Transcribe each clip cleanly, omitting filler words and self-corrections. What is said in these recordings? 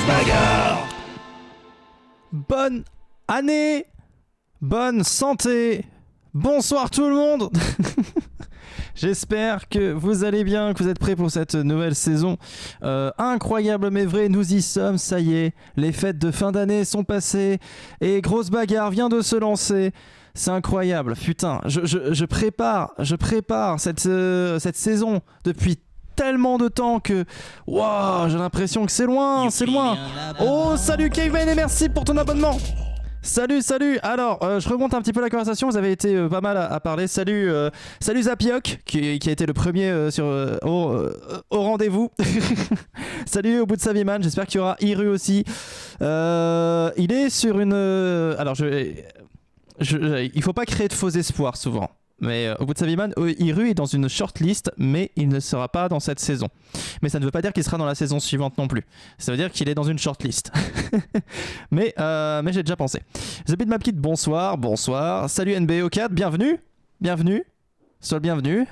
grosse bagarre. Bonne année, bonne santé, bonsoir tout le monde. J'espère que vous allez bien, que vous êtes prêts pour cette nouvelle saison incroyable mais vrai. Nous y sommes, ça y est, les fêtes de fin d'année sont passées et grosse bagarre vient de se lancer. C'est incroyable, putain, je prépare cette saison depuis tellement de temps que wow, j'ai l'impression que c'est loin, c'est loin. Oh salut Kevin et merci pour ton abonnement. Salut. Alors, je remonte un petit peu la conversation. Vous avez été pas mal à parler. Salut Zapioc qui a été le premier au rendez-vous. Salut au bout de Saviman. J'espère qu'il y aura Iru aussi. Il est sur une. Alors, il faut pas créer de faux espoirs souvent. Mais au bout de Saviman, Iru est dans une shortlist, mais il ne sera pas dans cette saison. Mais ça ne veut pas dire qu'il sera dans la saison suivante non plus. Ça veut dire qu'il est dans une shortlist. mais j'ai déjà pensé. The Beat Map Kit, bonsoir. Salut NBO4, bienvenue. Sois le bienvenu.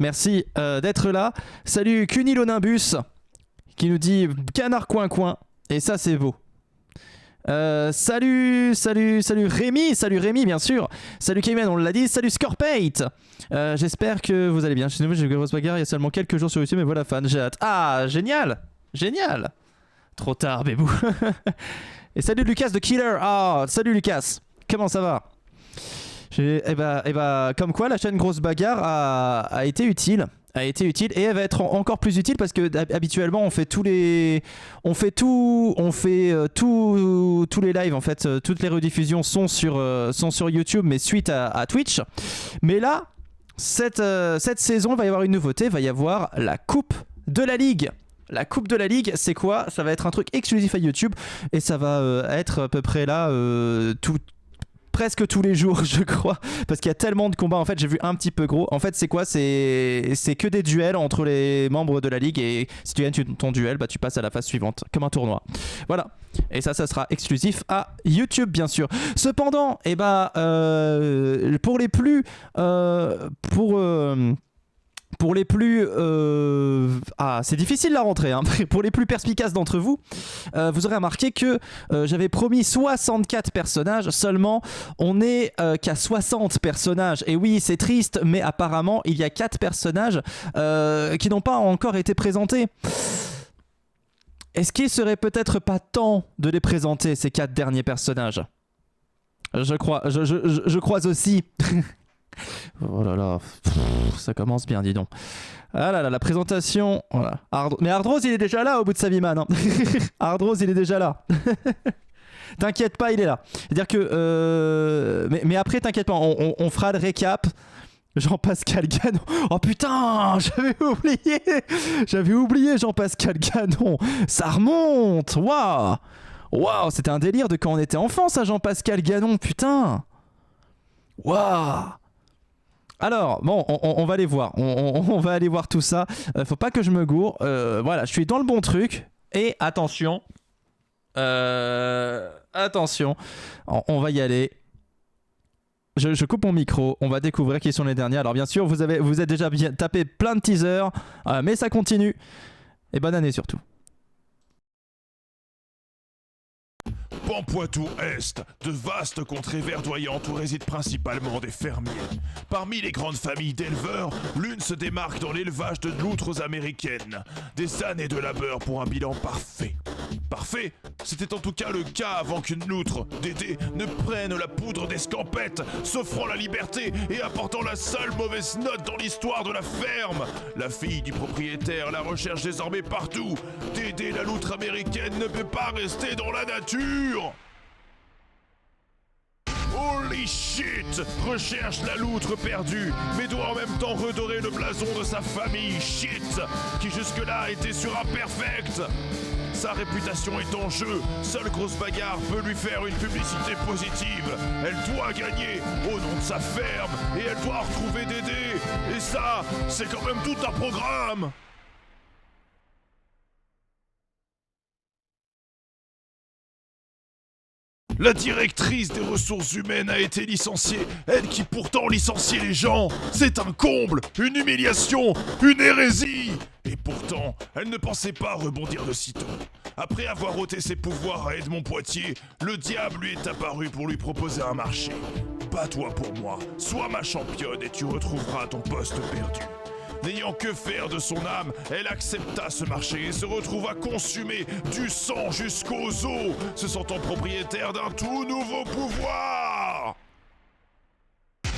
Merci d'être là. Salut Cunilonimbus qui nous dit canard coin. Et ça, c'est beau. Salut Rémi bien sûr. Salut Kevin, on l'a dit. Salut Scorpate. J'espère que vous allez bien. Je suis nouveau, j'ai eu grosse bagarre il y a seulement quelques jours sur YouTube, mais voilà fan, j'ai hâte. Ah génial. Trop tard bébou. Et salut Lucas de Killer. Ah salut Lucas. Comment ça va? Comme quoi la chaîne Grosse Bagarre a été utile. Et elle va être encore plus utile parce que habituellement on fait tous les lives en fait, toutes les rediffusions sont sur YouTube mais suite à Twitch. Mais là cette saison il va y avoir une nouveauté, il va y avoir la Coupe de la Ligue. La Coupe de la Ligue, c'est quoi? Ça va être un truc exclusif à YouTube et ça va être à peu près là presque tous les jours je crois, parce qu'il y a tellement de combats. En fait j'ai vu un petit peu gros. En fait c'est quoi? C'est que des duels entre les membres de la ligue et si tu gagnes ton duel, bah tu passes à la phase suivante comme un tournoi. Voilà. Et ça sera exclusif à YouTube bien sûr. Cependant pour les plus c'est difficile la rentrée hein. Pour les plus perspicaces d'entre vous, vous aurez remarqué que j'avais promis 64 personnages. Seulement on est qu'à 60 personnages. Et oui c'est triste, mais apparemment il y a 4 personnages qui n'ont pas encore été présentés. Est-ce qu'il serait peut-être pas temps de les présenter, ces 4 derniers personnages? Je crois aussi. Oh là là, ça commence bien, dis donc. Ah là là, la présentation. Voilà. Mais Hardrose, il est déjà là au bout de Saviman. Hein. Hardrose, il est déjà là. T'inquiète pas, il est là. C'est-à-dire que. Mais après, t'inquiète pas, on fera le récap. Jean-Pascal Ganon. Oh putain, j'avais oublié Jean-Pascal Ganon. Ça remonte. Waouh, c'était un délire de quand on était enfant, ça, Jean-Pascal Ganon, putain. Waouh. Alors, bon, on va aller voir. On va aller voir tout ça. Faut pas que je me gourre. Voilà, je suis dans le bon truc. Et attention. Attention. On va y aller. Je coupe mon micro. On va découvrir qui sont les derniers. Alors, bien sûr, vous êtes déjà bien tapé plein de teasers. Mais ça continue. Et bonne année surtout. Pampoitou-Est, de vastes contrées verdoyantes où résident principalement des fermiers. Parmi les grandes familles d'éleveurs, l'une se démarque dans l'élevage de loutres américaines. Des années de labeur pour un bilan parfait. Parfait? C'était en tout cas le cas avant qu'une loutre, Dédé, ne prenne la poudre d'escampette, s'offrant la liberté et apportant la seule mauvaise note dans l'histoire de la ferme. La fille du propriétaire la recherche désormais partout. Dédé, la loutre américaine, ne peut pas rester dans la nature. Holy shit! Recherche la loutre perdue, mais doit en même temps redorer le blason de sa famille, shit! Qui jusque-là était sur imperfect! Sa réputation est en jeu, seule Grosse Bagarre peut lui faire une publicité positive. Elle doit gagner au nom de sa ferme, et elle doit retrouver Dédé. Et ça, c'est quand même tout un programme! La directrice des ressources humaines a été licenciée, elle qui pourtant licencie les gens. C'est un comble, une humiliation, une hérésie. Et pourtant, elle ne pensait pas rebondir de sitôt. Après avoir ôté ses pouvoirs à Edmond Poitier, le diable lui est apparu pour lui proposer un marché. Bats-toi pour moi, sois ma championne et tu retrouveras ton poste perdu. N'ayant que faire de son âme, elle accepta ce marché et se retrouva consumée du sang jusqu'aux os, se sentant propriétaire d'un tout nouveau pouvoir.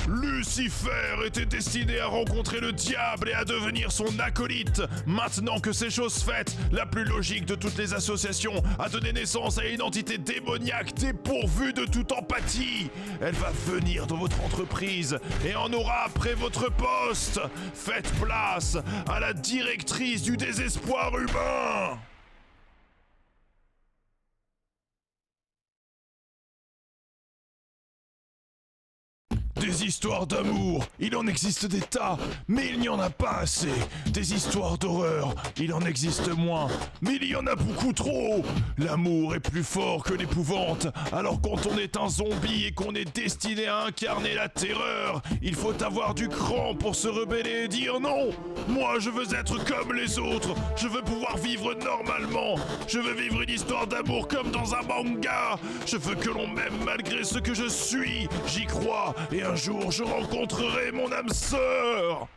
Lucifer était destiné à rencontrer le diable et à devenir son acolyte. Maintenant que c'est chose faite, la plus logique de toutes les associations a donné naissance à une entité démoniaque dépourvue de toute empathie. Elle va venir dans votre entreprise et en aura après votre poste. Faites place à la directrice du désespoir humain. Des histoires d'amour, il en existe des tas, mais il n'y en a pas assez. Des histoires d'horreur, il en existe moins, mais il y en a beaucoup trop. L'amour est plus fort que l'épouvante, alors quand on est un zombie et qu'on est destiné à incarner la terreur, il faut avoir du cran pour se rebeller et dire non. Moi je veux être comme les autres, je veux pouvoir vivre normalement, je veux vivre une histoire d'amour comme dans un manga. Je veux que l'on m'aime malgré ce que je suis, j'y crois, et un jour je rencontrerai mon âme sœur.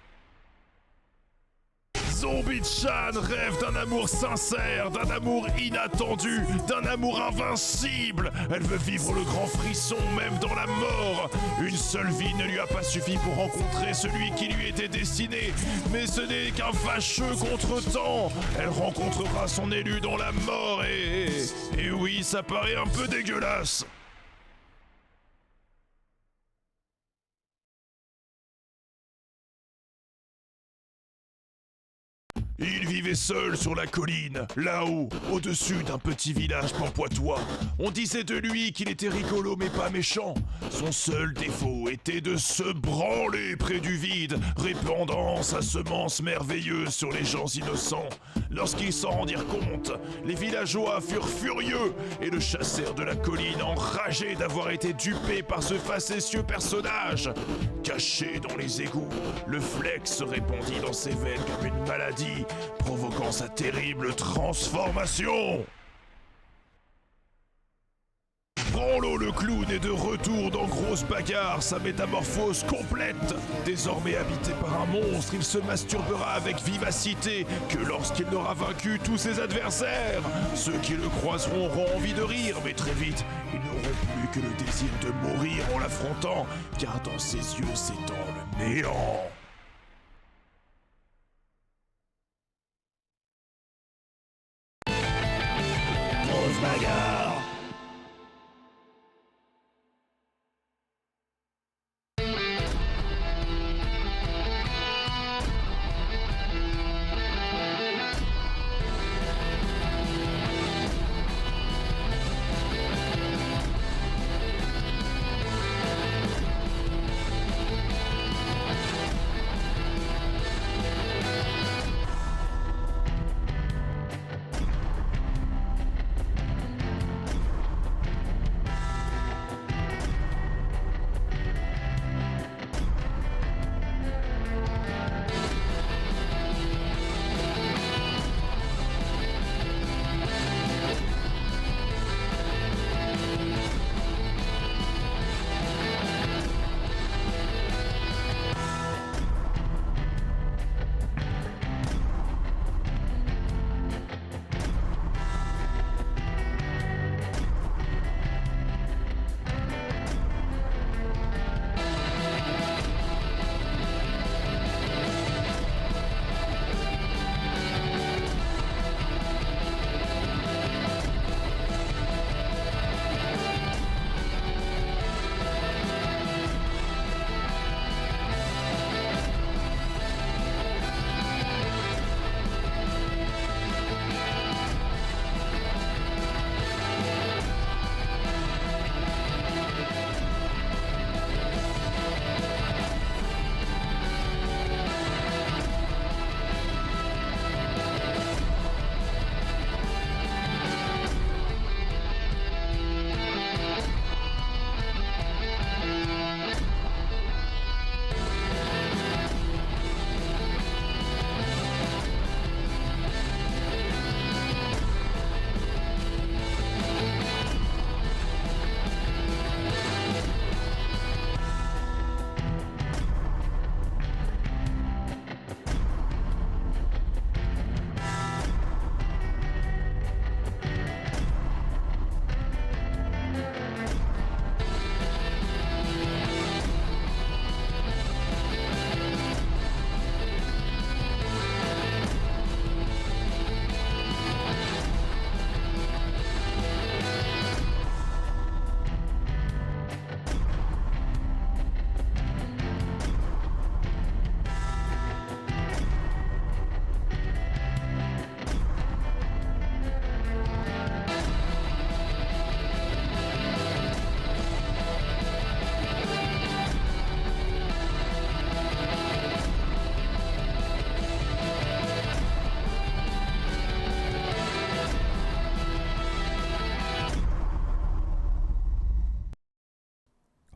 Zombie-chan rêve d'un amour sincère, d'un amour inattendu, d'un amour invincible. Elle veut vivre le grand frisson même dans la mort. Une seule vie ne lui a pas suffi pour rencontrer celui qui lui était destiné. Mais ce n'est qu'un fâcheux contretemps. Elle rencontrera son élu dans la mort et oui, ça paraît un peu dégueulasse. Il vivait seul sur la colline, là-haut, au-dessus d'un petit village pampoitois. On disait de lui qu'il était rigolo mais pas méchant. Son seul défaut était de se branler près du vide, répandant sa semence merveilleuse sur les gens innocents. Lorsqu'ils s'en rendirent compte, les villageois furent furieux et le chassèrent de la colline, enragé d'avoir été dupé par ce facétieux personnage. Caché dans les égouts, le flex se répandit dans ses veines comme une maladie, provoquant sa terrible transformation. Branlo le clown est de retour dans Grosse Bagarre, sa métamorphose complète. Désormais habité par un monstre, il se masturbera avec vivacité que lorsqu'il aura vaincu tous ses adversaires. Ceux qui le croiseront auront envie de rire, mais très vite, ils n'auront plus que le désir de mourir en l'affrontant, car dans ses yeux s'étend le néant. Grosse Bagarre.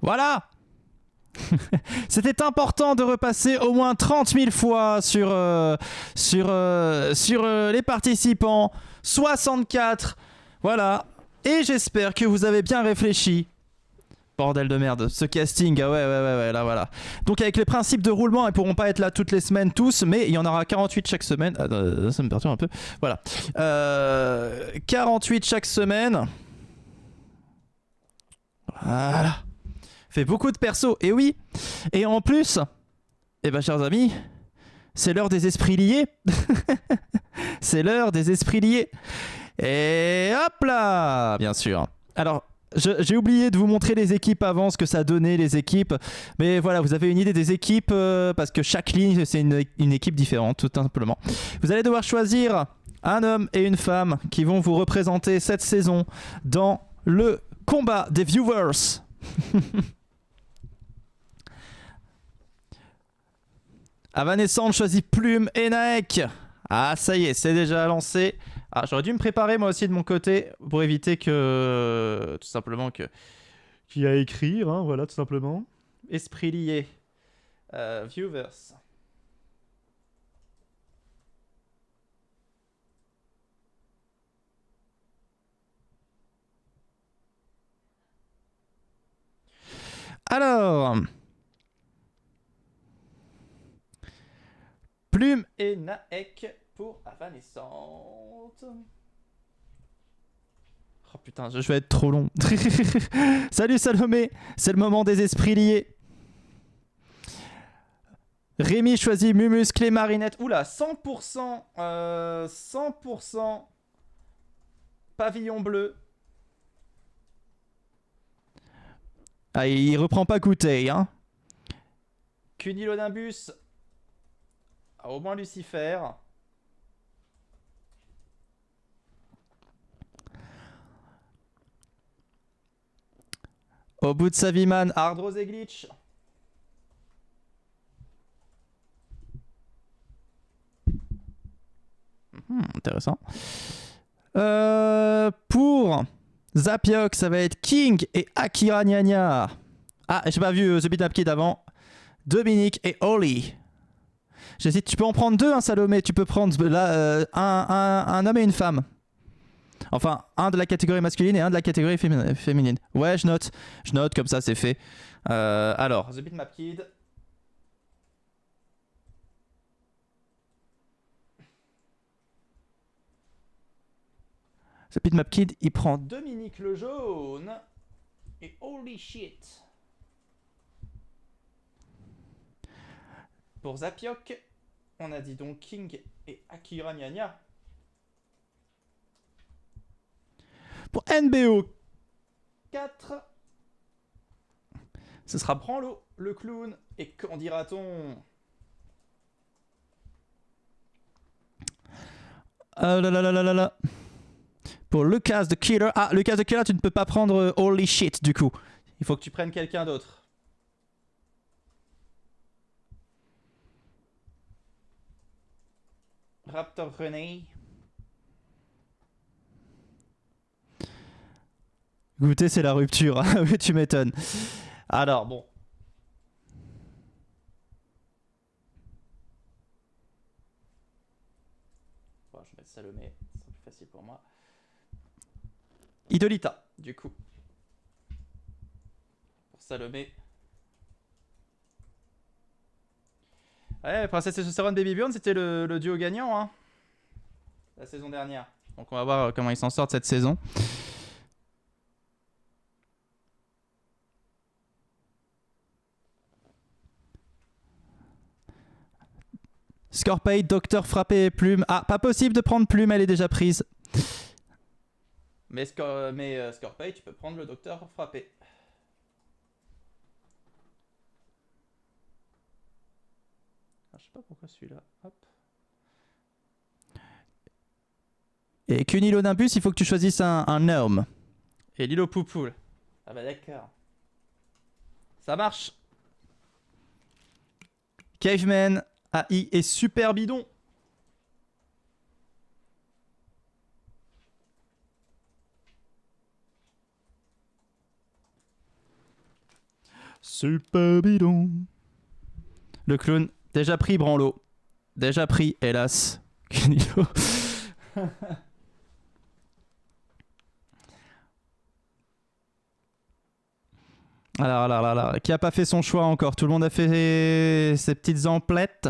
Voilà. C'était important de repasser au moins 30 000 fois sur les participants. 64. Voilà. Et j'espère que vous avez bien réfléchi. Bordel de merde, ce casting, ah ouais, là voilà. Donc avec les principes de roulement, ils pourront pas être là toutes les semaines tous, mais il y en aura 48 chaque semaine. Ah, ça me perturbe un peu. Voilà. 48 chaque semaine. Voilà. Fait beaucoup de persos, et oui. Et en plus, eh ben chers amis, c'est l'heure des esprits liés. C'est l'heure des esprits liés. Et hop là, bien sûr. Alors, j'ai oublié de vous montrer les équipes avant, ce que ça donnait les équipes. Mais voilà, vous avez une idée des équipes parce que chaque ligne, c'est une équipe différente, tout simplement. Vous allez devoir choisir un homme et une femme qui vont vous représenter cette saison dans le combat des viewers. Avanescente choisit Plume et Naek. Ah, ça y est, c'est déjà lancé. Ah, j'aurais dû me préparer moi aussi de mon côté pour éviter que. Tout simplement que. Qu'il y a à écrire, hein, voilà, tout simplement. Esprit lié. Viewers. Alors. Plume et Naek pour Avanescente. Oh putain, je vais être trop long. Salut Salomé, c'est le moment des esprits liés. Rémi choisit Mumus, Clé Marinette. Oula, 100%, 100% pavillon bleu. Ah, il reprend pas Couteil, hein. Cunilonimbus. Ah, au moins Lucifer. Au bout de Saviman, Ardrose et Glitch. Intéressant. Pour Zapiok, ça va être King et Akira Nyanya. Ah, j'ai pas vu The Beat Up Kid avant. Dominique et Oli. J'hésite, tu peux en prendre deux, hein, Salomé. Tu peux prendre là, un homme et une femme. Enfin, un de la catégorie masculine et un de la catégorie féminine. Ouais, je note, comme ça c'est fait. Alors, The Bitmap Kid. The Bitmap Kid, il prend Dominique le jaune et holy shit. Pour Zapiok, on a dit donc King et Akira Nyanya. Pour NBO 4, ce sera Branlo, le clown. Et qu'en dira-t-on? Là là là là là là. Pour Lucas the Killer. Ah, Lucas the Killer, tu ne peux pas prendre Holy Shit du coup. Il faut que tu prennes quelqu'un d'autre. Raptor René. Goûter, c'est la rupture. Oui, tu m'étonnes. Alors, bon. Bon, je vais mettre Salomé. C'est plus facile pour moi. Idolita, du coup. Pour Salomé. Ouais, Princesse et Sauceron Baby Bjorn, c'était le duo gagnant, hein. La saison dernière. Donc on va voir comment ils s'en sortent cette saison. Scorpay, Docteur Frappé et Plume. Ah, pas possible de prendre Plume, elle est déjà prise. Mais Scorpay, tu peux prendre le Docteur Frappé. Je sais pas pourquoi celui-là. Hop. Et Cunilonimbus, il faut que tu choisisses un homme. Et Lilo Poupoule. Ah bah d'accord. Ça marche. Caveman, AI et Super Bidon. Super bidon. Le clown, déjà pris Branlo. Déjà pris, hélas. Cunilo. Alors, qui a pas fait son choix encore? Tout le monde a fait ses petites emplettes.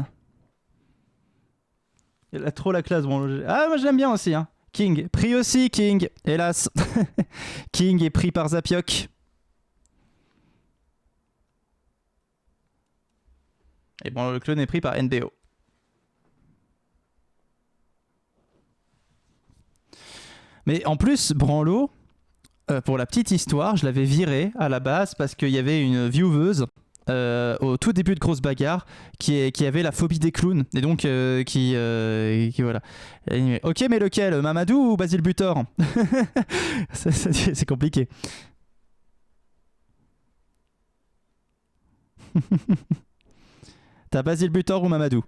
Il a trop la classe, Branlo. Ah, moi j'aime bien aussi, hein. King, pris aussi, King. Hélas. King est pris par Zapiok. Et bon, le clone est pris par NBO. Mais en plus, Branlo, pour la petite histoire, je l'avais viré à la base parce qu'il y avait une vieweuse au tout début de Grosse Bagarre qui avait la phobie des clowns. Et donc, qui voilà. Et, ok, mais lequel? Mamadou ou Basile Butor? C'est compliqué. T'as Basile Butor ou Mamadou?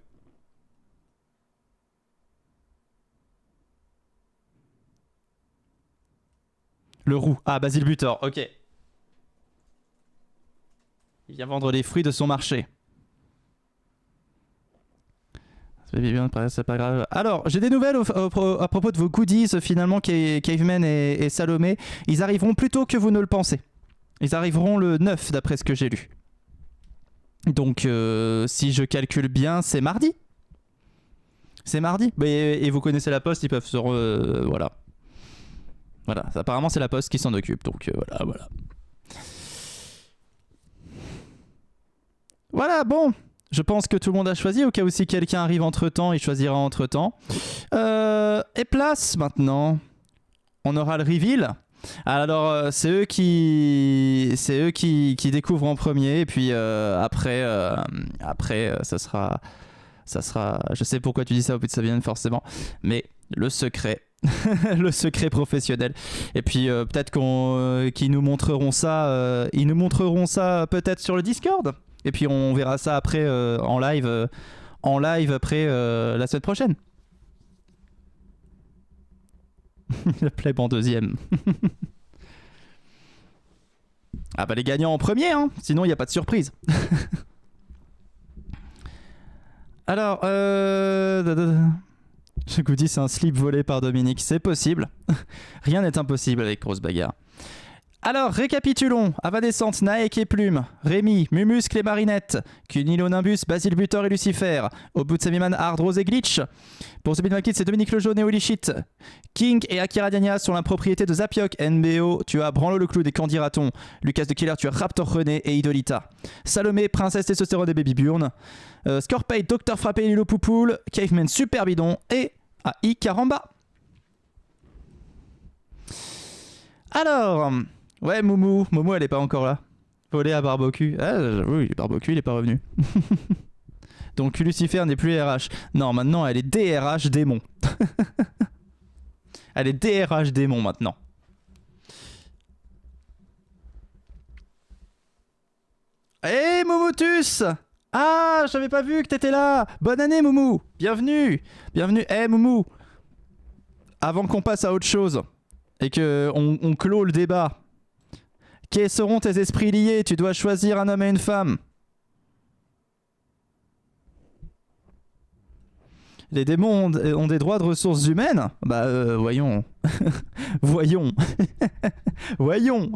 Le roux. Ah, Basile Butor, ok. Il vient vendre les fruits de son marché. C'est pas grave. Alors, j'ai des nouvelles à propos de vos goodies, finalement, Caveman et Salomé. Ils arriveront plus tôt que vous ne le pensez. Ils arriveront le 9, d'après ce que j'ai lu. Donc, si je calcule bien, c'est mardi. C'est mardi. Et vous connaissez la poste, ils peuvent se... voilà. Voilà, apparemment c'est la poste qui s'en occupe, donc voilà. Voilà, bon. Je pense que tout le monde a choisi, au cas où si quelqu'un arrive entre-temps, il choisira entre-temps. Et place, maintenant. On aura le reveal. Alors, c'est eux qui découvrent en premier, et puis après, ça sera... Je sais pourquoi tu dis ça au bout de Sabienne, forcément, mais le secret... le secret professionnel. Et puis peut-être qu'ils nous montreront ça. Ils nous montreront ça peut-être sur le Discord. Et puis on verra ça après en live après la semaine prochaine. Le pleb en deuxième. Ah bah les gagnants en premier, hein. Sinon il n'y a pas de surprise. Alors, je vous dis, c'est un slip volé par Dominique. C'est possible. Rien n'est impossible avec Grosse Bagarre. Alors, récapitulons. Avadescente, Naek et Plume, Rémi, Mumuscle et Marinette, Cunilo, Nimbus, Basile Butor et Lucifer, Au bout de Samiman, Hard Rose et Glitch. Pour ce Makid, c'est Dominique Lejaune et Holy Shit. King et Akira Diania sont la propriété de Zapiok. NBO, tu as Branlo le Clou des Candy Raton. Lucas de Killer, tu as Raptor René et Idolita. Salomé, Princesse Testostérone et Baby Burn. Scorpay, Docteur Frappé et Lilo Poupoule. Caveman, Super Bidon et AI Caramba. Alors, ouais, Moumou elle est pas encore là. Volé à Barbecue. Ah, oui, Barbecue, il est pas revenu. Donc Lucifer n'est plus RH. Non, maintenant elle est DRH démon. Elle est DRH démon maintenant. Hé Moumoutus! Ah, j'avais pas vu que t'étais là. Bonne année Moumou. Bienvenue. Bienvenue. Hé Moumou. Avant qu'on passe à autre chose et que on clôt le débat. Quels seront tes esprits liés? Tu dois choisir un homme et une femme. Les démons ont des droits de ressources humaines? Bah voyons. Voyons. Voyons.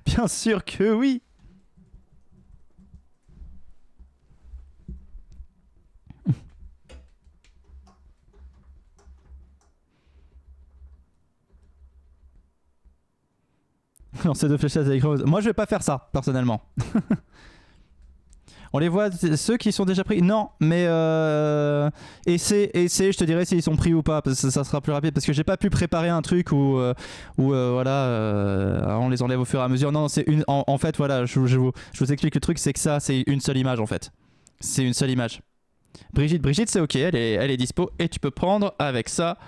Bien sûr que oui. Lancer 2 fléchettes avec Rose. Moi je vais pas faire ça personnellement. On les voit, ceux qui sont déjà pris. Non, mais essaie, je te dirai s'ils sont pris ou pas, parce que ça sera plus rapide. Parce que j'ai pas pu préparer un truc où voilà, on les enlève au fur et à mesure. Non, c'est une. En fait, voilà, je vous explique le truc, c'est que ça, c'est une seule image en fait. C'est une seule image. Brigitte, c'est ok, elle est dispo et tu peux prendre avec ça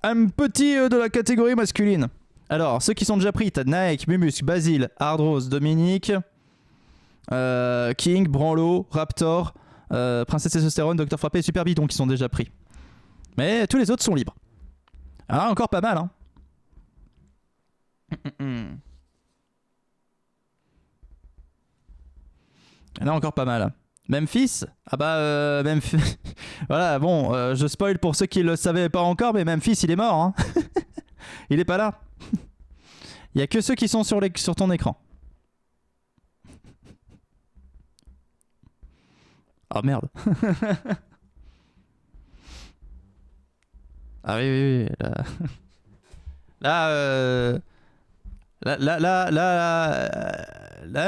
un petit de la catégorie masculine. Alors, ceux qui sont déjà pris, t'as Naek, Mumus, Basile, Hard Rose, Dominique, King, Branlo, Raptor, Princesse Testostérone, Docteur Frappé et Super Bidon qui sont déjà pris. Mais tous les autres sont libres. Ah, encore pas mal, hein. Il y en a encore pas mal. Memphis? Ah bah Memphis. Voilà, bon, je spoil pour ceux qui le savaient pas encore, mais Memphis il est mort. Hein. Il est pas là. Il y a que ceux qui sont sur ton écran. Oh merde. Ah oui, oui, oui. Là,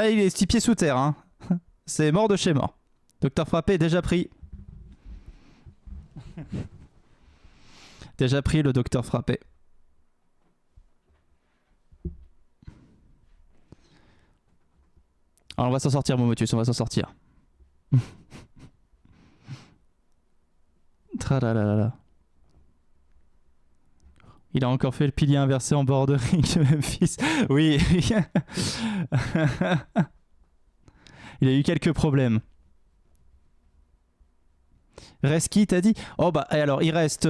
il est 6 pieds sous terre. Hein. C'est mort de chez mort. Docteur Frappé déjà pris. Déjà pris le Docteur Frappé. Alors on va s'en sortir, Momotus, on va s'en sortir. Tralalala. Il a encore fait le pilier inversé en bord de ring de Memphis. Oui. Il a eu quelques problèmes. Reste qui, t'as dit? Oh bah alors il reste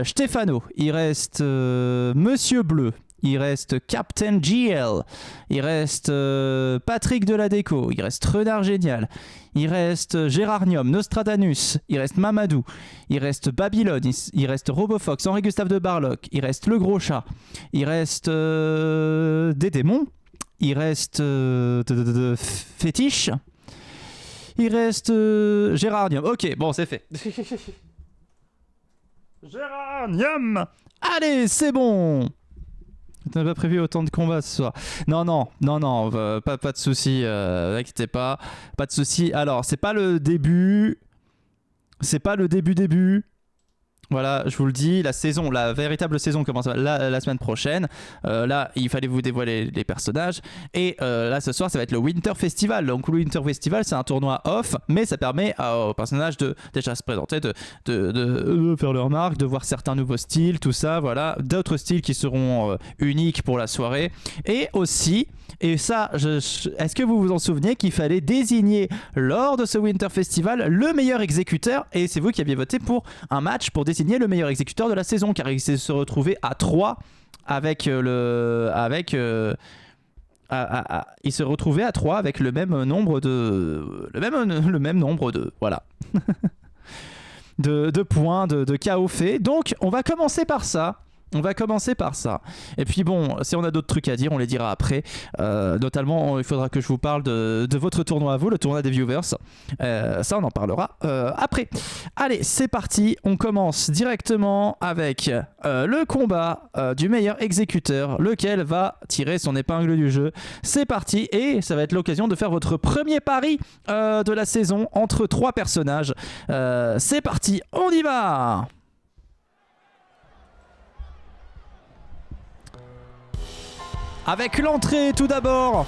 Stefano, il reste Monsieur Bleu, il reste Captain GL, il reste Patrick Deladeco, il reste Renard Génial, il reste Gérarnium, Nostradamus, il reste Mamadou, il reste Babylone, il reste Robofox, Henri Gustave de Barlock, il reste Le Gros Chat, il reste des démons, il reste Fétiche, il reste Gérarnium. Ok, bon, c'est fait. Gérarnium. Allez, c'est bon. T'as pas prévu autant de combats ce soir? Non, pas de soucis, n'inquiétez pas, pas de soucis. Alors, c'est pas le début, début. Voilà, je vous le dis, la véritable saison commence la semaine prochaine. Là, il fallait vous dévoiler les personnages. Et là, ce soir, ça va être le Winter Festival. Donc, le Winter Festival, c'est un tournoi off, mais ça permet aux personnages de déjà se présenter, de faire leur marque, de voir certains nouveaux styles, tout ça. Voilà, d'autres styles qui seront uniques pour la soirée. Et aussi, et ça, est-ce que vous vous en souvenez qu'il fallait désigner lors de ce Winter Festival le meilleur exécuteur? Et c'est vous qui aviez voté pour un match pour désigner le meilleur exécuteur de la saison, car il s'est se retrouvé à 3 avec il se retrouvait à 3 avec le même nombre de voilà de points de KO fait. Donc on va commencer par ça. Et puis bon, si on a d'autres trucs à dire, on les dira après. Notamment, il faudra que je vous parle de votre tournoi à vous, le tournoi des viewers. Ça, on en parlera après. Allez, c'est parti. On commence directement avec le combat du meilleur exécuteur, lequel va tirer son épingle du jeu. C'est parti, et ça va être l'occasion de faire votre premier pari de la saison entre 3 personnages. C'est parti, on y va! Avec l'entrée tout d'abord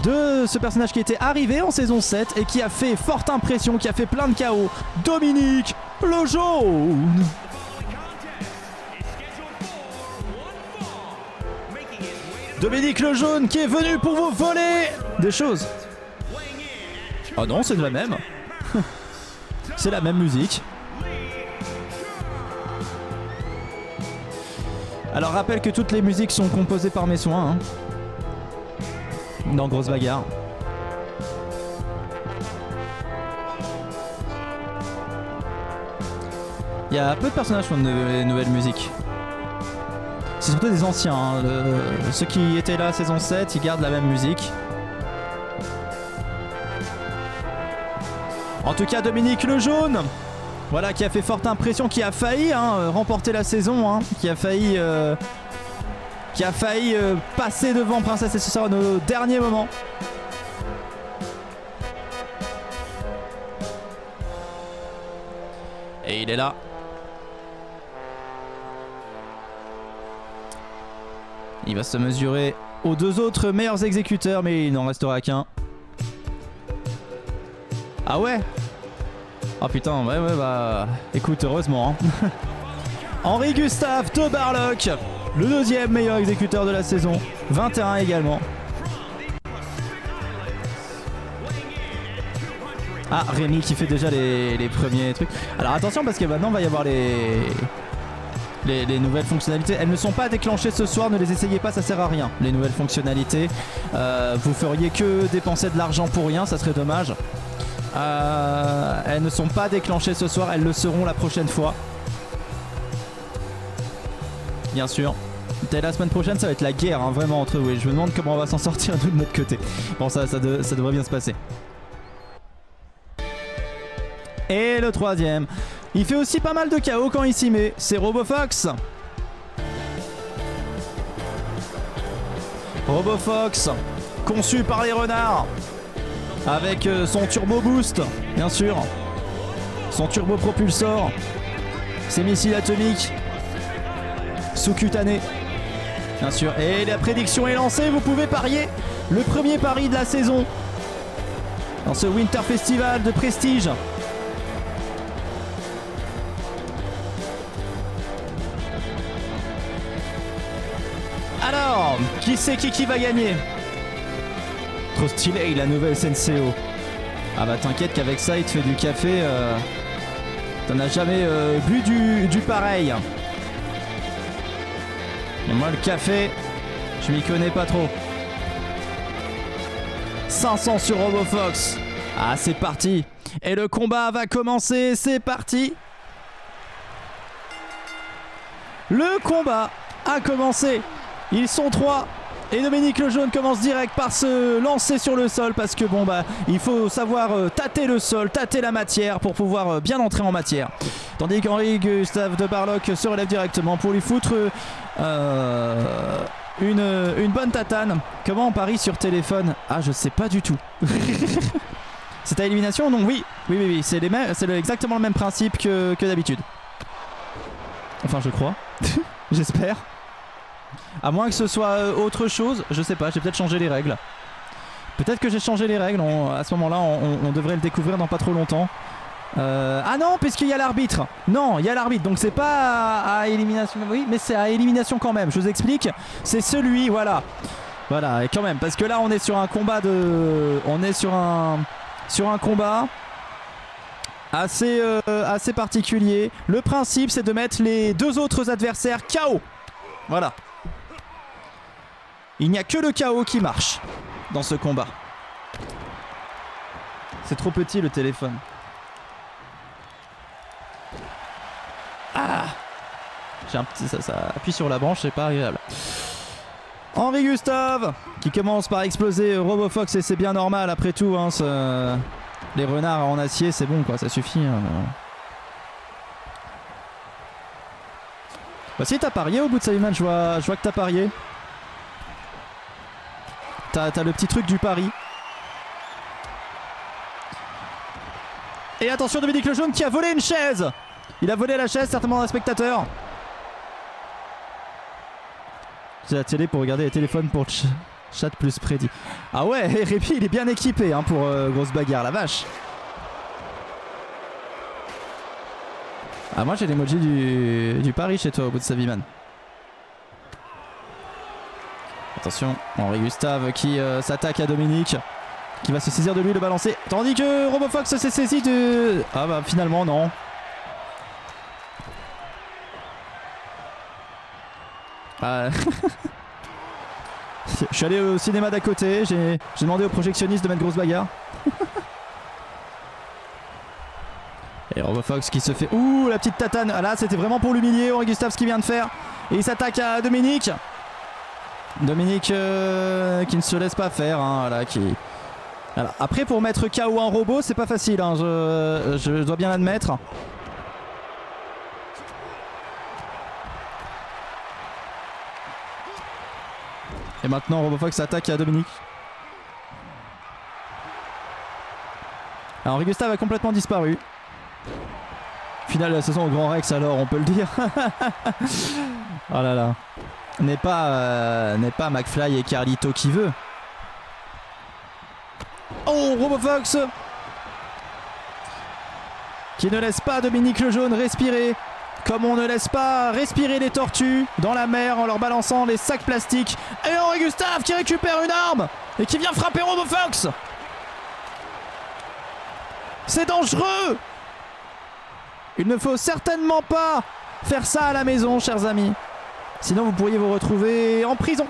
de ce personnage qui était arrivé en saison 7 et qui a fait forte impression, qui a fait plein de KO, Dominique le Jaune. Dominique le Jaune qui est venu pour vous voler des choses. Oh non, c'est la même. C'est la même musique. Alors rappelle que toutes les musiques sont composées par mes soins, hein. Dans Grosse Bagarre. Il y a peu de personnages qui ont de nouvelles musiques. C'est surtout des anciens, hein. Ceux qui étaient là saison 7, ils gardent la même musique. En tout cas, Dominique le Jaune, voilà, qui a fait forte impression, qui a failli remporter la saison, hein, qui a failli passer devant Princesse Essosarone au dernier moment. Et il est là. Il va se mesurer aux 2 autres meilleurs exécuteurs, mais il n'en restera qu'un. Ah ouais? Oh putain, ouais, bah... Écoute, heureusement. Hein. Henri Gustave de Barlock, le 2e meilleur exécuteur de la saison. 21 également. Ah, Rémi qui fait déjà les premiers trucs. Alors attention, parce que maintenant, il va y avoir les nouvelles fonctionnalités. Elles ne sont pas déclenchées ce soir, ne les essayez pas, ça sert à rien. Les nouvelles fonctionnalités, vous feriez que dépenser de l'argent pour rien, ça serait dommage. Elles ne sont pas déclenchées ce soir, elles le seront la prochaine fois. Bien sûr. Dès la semaine prochaine, ça va être la guerre, hein, vraiment, entre eux. Je me demande comment on va s'en sortir nous de notre côté. Bon, ça devrait bien se passer. Et le troisième. Il fait aussi pas mal de chaos quand il s'y met. C'est RoboFox. RoboFox, conçu par les renards. Avec son turbo boost, bien sûr. Son turbo propulsor. Ses missiles atomiques. Sous-cutané. Bien sûr. Et la prédiction est lancée. Vous pouvez parier le premier pari de la saison. Dans ce Winter Festival de prestige. Alors, qui c'est qui va gagner? Trop stylé, la nouvelle Senseo. Ah bah t'inquiète qu'avec ça, il te fait du café. T'en as jamais bu du pareil. Et moi, le café, je m'y connais pas trop. 500 sur RoboFox. Ah, c'est parti. Et le combat va commencer, c'est parti. Le combat a commencé. Ils sont 3. Et Dominique Lejaune commence direct par se lancer sur le sol parce que bon bah il faut savoir tâter le sol, tâter la matière pour pouvoir bien entrer en matière. Tandis qu'Henri Gustave de Barloc se relève directement pour lui foutre une bonne tatane. Comment on parie sur téléphone? Ah, je sais pas du tout. C'est à élimination? Non, oui. C'est exactement le même principe que d'habitude. Enfin, je crois. J'espère. À moins que ce soit autre chose, je sais pas, j'ai peut-être changé les règles. Peut-être que j'ai changé les règles, à ce moment-là on devrait le découvrir dans pas trop longtemps. Ah non, puisqu'il y a l'arbitre. Non, il y a l'arbitre, donc c'est pas à élimination, oui, mais c'est à élimination quand même, je vous explique. C'est celui, voilà. Voilà, et quand même, parce que là on est sur un combat de... On est sur un combat assez particulier. Le principe c'est de mettre les deux autres adversaires KO. Voilà. Il n'y a que le chaos qui marche dans ce combat. C'est trop petit le téléphone. Ah, j'ai un petit, ça appuie sur la branche, c'est pas agréable. Henri Gustave qui commence par exploser RoboFox et c'est bien normal après tout. Hein, les renards en acier, c'est bon quoi, ça suffit. Hein. Bah si t'as parié au bout de Simon, je vois que t'as parié. T'as le petit truc du pari. Et attention Dominique Lejaune qui a volé une chaise. Il a volé la chaise certainement d'un spectateur. C'est la télé pour regarder les téléphones pour le chat plus prédit. Ah ouais, Répi il est bien équipé hein, pour grosse bagarre, la vache. Ah moi j'ai l'emoji du pari chez toi au bout de Saviman. Attention, Henri Gustave qui s'attaque à Dominique. Qui va se saisir de lui, le balancer. Tandis que RoboFox s'est saisi de... Ah bah finalement non. Ah. Je suis allé au cinéma d'à côté, j'ai demandé au projectionniste de mettre grosse bagarre. Et RoboFox qui se fait... Ouh, la petite tatane. Ah là, c'était vraiment pour l'humilier, Henri Gustave, ce qu'il vient de faire. Et il s'attaque à Dominique. Dominique qui ne se laisse pas faire. Hein, voilà, qui... voilà. Après, pour mettre KO un robot, c'est pas facile. Hein, je dois bien l'admettre. Et maintenant, RoboFox s'attaque à Dominique. Alors, Henri Gustave a complètement disparu. Finale de la saison au Grand Rex alors on peut le dire. Oh là là. N'est pas McFly et Carlito qui veut. Oh RoboFox qui ne laisse pas Dominique Lejaune respirer. Comme on ne laisse pas respirer les tortues dans la mer en leur balançant les sacs plastiques. Et Henri Gustave qui récupère une arme et qui vient frapper RoboFox. C'est dangereux. Il ne faut certainement pas faire ça à la maison, chers amis. Sinon, vous pourriez vous retrouver en prison.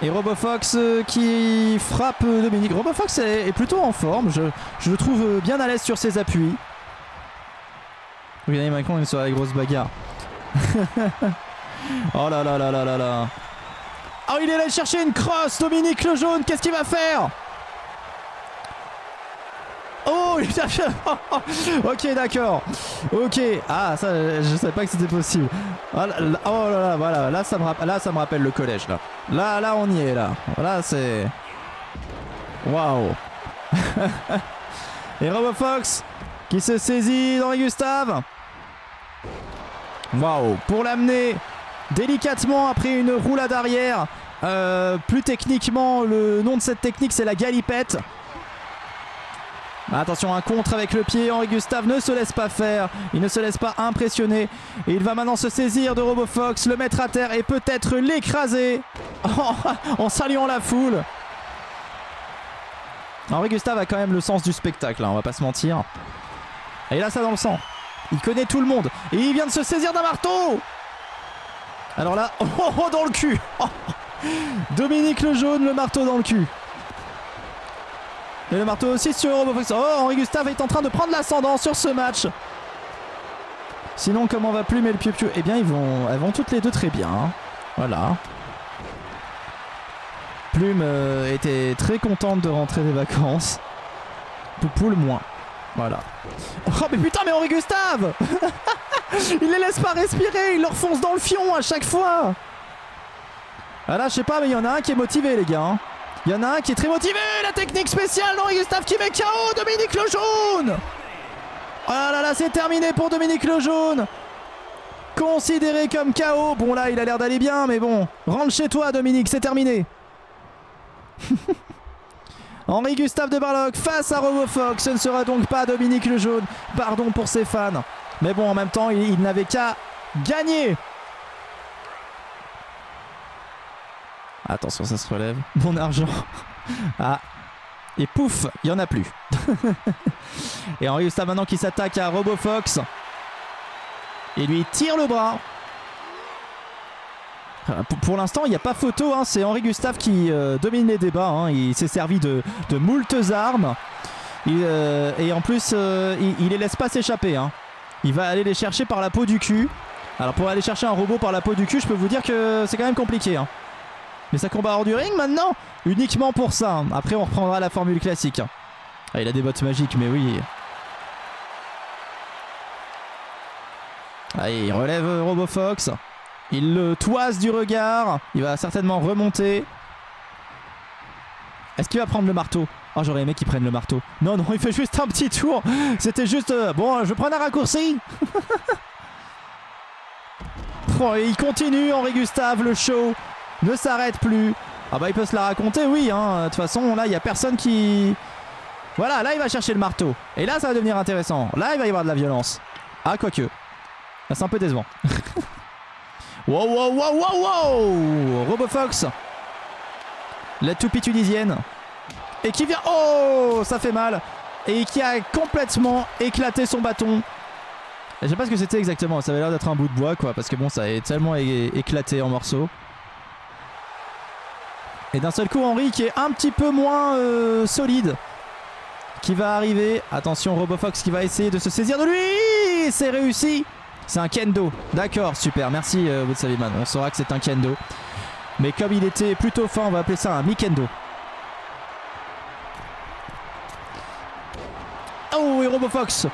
Et RoboFox qui frappe Dominique. RoboFox est plutôt en forme. Je le trouve bien à l'aise sur ses appuis. Regardez Macron, il est sur la grosse bagarre. Oh là là là là là là. Oh, il est allé chercher une crosse, Dominique le jaune. Qu'est-ce qu'il va faire? Oh, il a fait... Ok, d'accord. Ok. Ah, ça, je savais pas que c'était possible. Oh là là, voilà. Là, ça me rappelle le collège, là. Là, on y est, là. Là, c'est... Waouh. Et RoboFox qui se saisit d'Henri Gustave. Waouh. Pour l'amener délicatement après une roulade arrière. Plus techniquement, le nom de cette technique, c'est la galipette. Attention, un contre avec le pied. Henri Gustave ne se laisse pas faire. Il ne se laisse pas impressionner. Et il va maintenant se saisir de RoboFox, le mettre à terre et peut-être l'écraser en saluant la foule. Henri Gustave a quand même le sens du spectacle, hein, on va pas se mentir. Et il a ça dans le sang. Il connaît tout le monde. Et il vient de se saisir d'un marteau. Alors là, dans le cul. Dominique le jaune, le marteau dans le cul. Et le marteau aussi sur RoboFox. Oh, Henri Gustave est en train de prendre l'ascendant sur ce match. Sinon, comment va Plume et le Piu-Piu? Eh bien, elles vont toutes les deux très bien. Hein. Voilà. Plume était très contente de rentrer des vacances. Poupoule moins. Voilà. Oh, mais putain, mais Henri Gustave il les laisse pas respirer, il leur fonce dans le fion à chaque fois. Ah là, je sais pas, mais il y en a un qui est motivé, les gars. Hein. Il y en a un qui est très motivé. La technique spéciale d'Henri Gustave qui met KO Dominique le jaune. Oh là là, c'est terminé pour Dominique le jaune. Considéré comme KO. Bon là, il a l'air d'aller bien, mais bon. Rentre chez toi, Dominique, c'est terminé. Henri Gustave de Barloc face à RoboFox. Ce ne sera donc pas Dominique le jaune. Pardon pour ses fans. Mais bon, en même temps, il n'avait qu'à gagner. Attention, ça se relève. Mon argent. Ah. Et pouf, il n'y en a plus. Et Henri Gustave maintenant qui s'attaque à RoboFox. Et lui tire le bras. Pour l'instant, il n'y a pas photo. Hein. C'est Henri Gustave qui domine les débats. Hein. Il s'est servi de moultes armes. Et en plus, il les laisse pas s'échapper. Hein. Il va aller les chercher par la peau du cul. Alors pour aller chercher un robot par la peau du cul, je peux vous dire que c'est quand même compliqué. Hein. Mais ça combat hors du ring maintenant, uniquement pour ça. Après, on reprendra la formule classique. Ah, il a des bottes magiques, mais oui. Allez, il relève RoboFox. Il le toise du regard. Il va certainement remonter. Est-ce qu'il va prendre le marteau? Oh, j'aurais aimé qu'il prenne le marteau. Non, non, il fait juste un petit tour. C'était juste... bon, je prends un raccourci. Oh, et il continue, Henri Gustave, le show ne s'arrête plus. Ah bah il peut se la raconter, oui. Hein. De toute façon, là, il n'y a personne qui... Voilà, là, il va chercher le marteau. Et là, ça va devenir intéressant. Là, il va y avoir de la violence. Ah, quoique. Là, c'est un peu décevant. Wow, wow, wow, wow, wow. RoboFox. La toupie tunisienne. Et qui vient... Oh, ça fait mal. Et qui a complètement éclaté son bâton. Je sais pas ce que c'était exactement. Ça avait l'air d'être un bout de bois, quoi. Parce que bon, ça a tellement éclaté en morceaux. Et d'un seul coup, Henri qui est un petit peu moins solide. Qui va arriver. Attention, RoboFox qui va essayer de se saisir de lui. C'est réussi. C'est un kendo. D'accord, super. Merci, Woodsaviman. On saura que c'est un kendo. Mais comme il était plutôt fin, on va appeler ça un mi-kendo. Oh, et RoboFox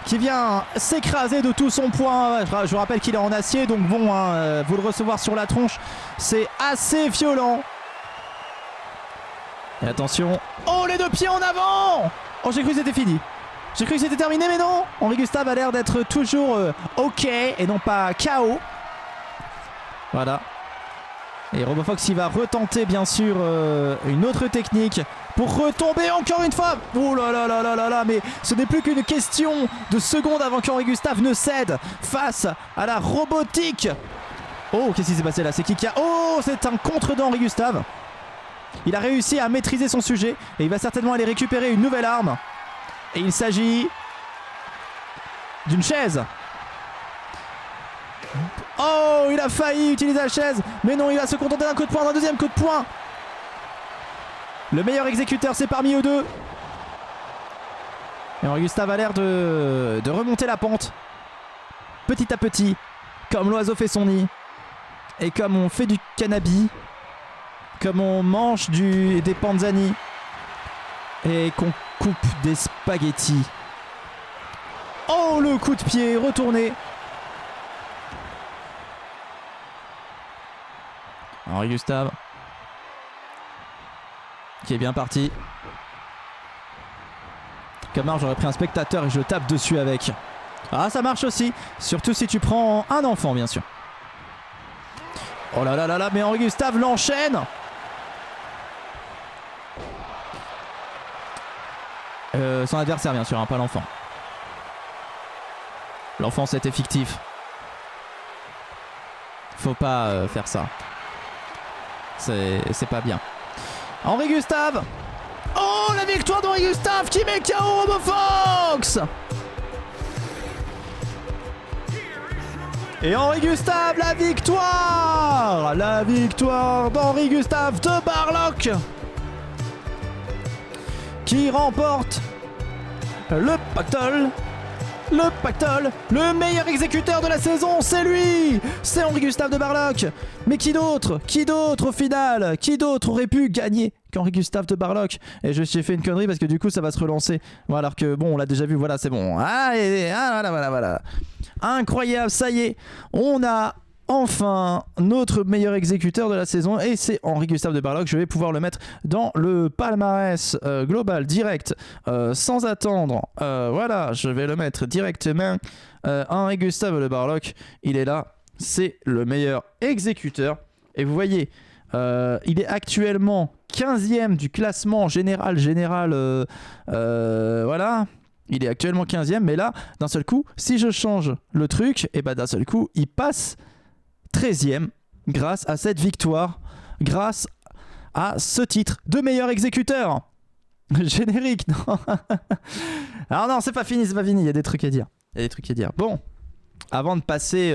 qui vient s'écraser de tout son poids. Je vous rappelle qu'il est en acier, donc bon, hein, vous le recevoir sur la tronche, c'est assez violent. Et attention. Oh, les deux pieds en avant. Oh, j'ai cru que c'était fini. J'ai cru que c'était terminé, mais non. Henri Gustave a l'air d'être toujours OK et non pas KO. Voilà. Et RoboFox il va retenter bien sûr une autre technique pour retomber encore une fois. Oh là là là là là là, mais ce n'est plus qu'une question de secondes avant qu'Henri Gustave ne cède face à la robotique. Oh, qu'est-ce qui s'est passé là? C'est qui a... Oh, c'est un contre d'Henri Gustave. Il a réussi à maîtriser son sujet et il va certainement aller récupérer une nouvelle arme. Et il s'agit d'une chaise. Oh, il a failli utiliser la chaise, mais non, il va se contenter d'un coup de poing, d'un deuxième coup de poing. Le meilleur exécuteur, c'est parmi eux deux. Et Henri Gustave a l'air de remonter la pente. Petit à petit, comme l'oiseau fait son nid. Et comme on fait du cannabis. Comme on mange des panzani. Et qu'on coupe des spaghettis. Oh, le coup de pied retourné. Henri Gustave. Qui est bien parti. Camar, j'aurais pris un spectateur et je tape dessus avec. Ah, ça marche aussi. Surtout si tu prends un enfant, bien sûr. Oh là là là là, mais Henri Gustave l'enchaîne. Son adversaire, bien sûr, hein, pas l'enfant. L'enfant, c'était fictif. Faut pas faire ça. C'est pas bien. Henri Gustave. Oh, la victoire d'Henri Gustave qui met KO RoboFox. Et Henri Gustave, la victoire. La victoire d'Henri Gustave de Barlock, qui remporte le pactole. Le pactole, le meilleur exécuteur de la saison, c'est lui. C'est Henri Gustave de Barlock. Mais qui d'autre au final? Qui d'autre aurait pu gagner qu'Henri Gustave de Barlock? Et j'ai fait une connerie parce que du coup ça va se relancer. Bon, alors que bon, on l'a déjà vu, voilà, c'est bon. Ah, voilà. Incroyable, ça y est. On a enfin notre meilleur exécuteur de la saison et c'est Henri Gustave de Barlock. Je vais pouvoir le mettre dans le palmarès global direct sans attendre. Voilà, je vais le mettre directement. Henri Gustave de Barlock, il est là, c'est le meilleur exécuteur. Et vous voyez, il est actuellement 15e du classement général. Voilà. Il est actuellement 15e, mais là, d'un seul coup, si je change le truc, et ben d'un seul coup, il passe 13e grâce à cette victoire, grâce à ce titre de meilleur exécuteur. Générique, non. Alors non, c'est pas fini, il y a des trucs à dire. Bon, avant de passer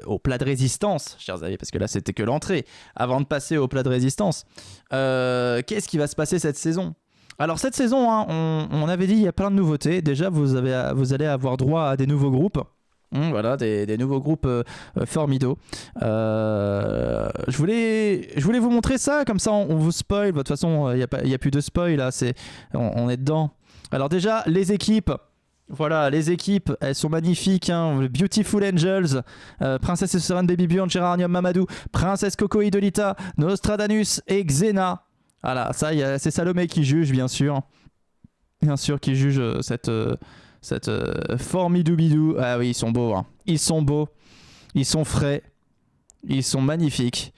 au plat de résistance, chers amis, parce que là c'était que l'entrée, avant de passer au plat de résistance, qu'est-ce qui va se passer cette saison? Alors cette saison, hein, on avait dit il y a plein de nouveautés. Déjà, vous allez avoir droit à des nouveaux groupes. Voilà, des nouveaux groupes formidaux. Je voulais vous montrer ça, comme ça on vous spoil. De toute façon, il n'y a plus de spoil là, on est dedans. Alors déjà, les équipes. Voilà, les équipes, elles sont magnifiques, hein. Beautiful Angels, Princesse Serene Baby Bjorn, Géranium Mamadou, Princesse Coco Idolita, Nostradamus et Xena. Voilà, ça, c'est Salomé qui juge, bien sûr. Bien sûr, qui juge cette formidoubidou. Ah oui, ils sont beaux, hein. Ils sont beaux, ils sont frais, ils sont magnifiques.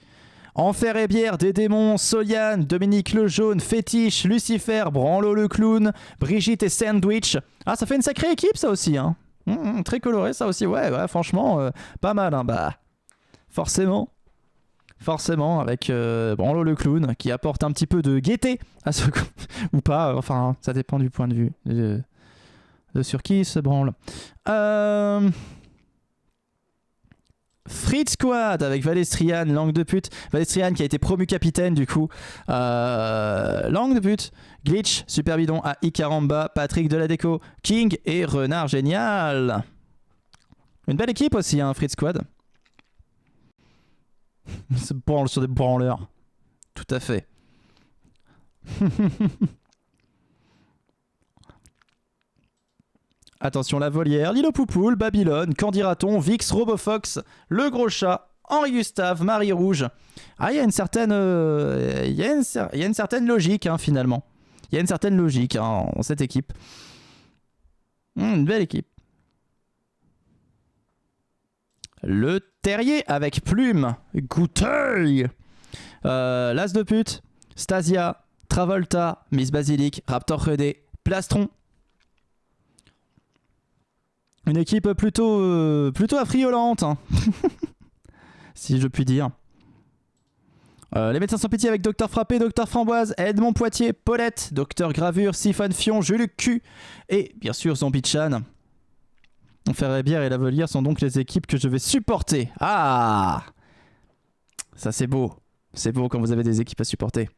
Enfer et bière, des démons, Soliane, Dominique le Jaune, Fétiche, Lucifer, Branlo le Clown, Brigitte et Sandwich. Ah, ça fait une sacrée équipe, ça aussi, hein. Très coloré, ça aussi, ouais, franchement, pas mal, hein. Bah, forcément, avec Branlo le Clown, qui apporte un petit peu de gaieté à ce coup, ou pas, enfin, ça dépend du point de vue de sur qui il se branle. Fritz Squad avec Valestrian, langue de pute. Valestrian qui a été promu capitaine du coup. Langue de pute. Glitch, Super Bidon, AI Caramba, Patrick Deladeco, King et Renard Génial. Une belle équipe aussi, hein, Fritz Squad. Il se branle sur des branleurs. Tout à fait. Attention, la volière, Lilo Poupoule, Babylone, Candy-Raton, Vix, RoboFox, Le Gros Chat, Henri Gustave, Marie Rouge. Ah, il y a une certaine logique, hein, finalement. Il y a une certaine logique, hein, en cette équipe. Une belle équipe. Le Terrier avec Plume, Gouteuil, L'As de pute, Stasia, Travolta, Miss Basilic, Raptor Redé, Plastron. Une équipe plutôt affriolante, hein. Si je puis dire. Les médecins sans pitié avec Docteur Frappé, Docteur Framboise, Edmond Poitier, Paulette, Docteur Gravure, Siphon Fion, Juluc Q et bien sûr Zombie Chan. Montferré-Bière et Lavelière sont donc les équipes que je vais supporter. Ah, ça c'est beau. C'est beau quand vous avez des équipes à supporter.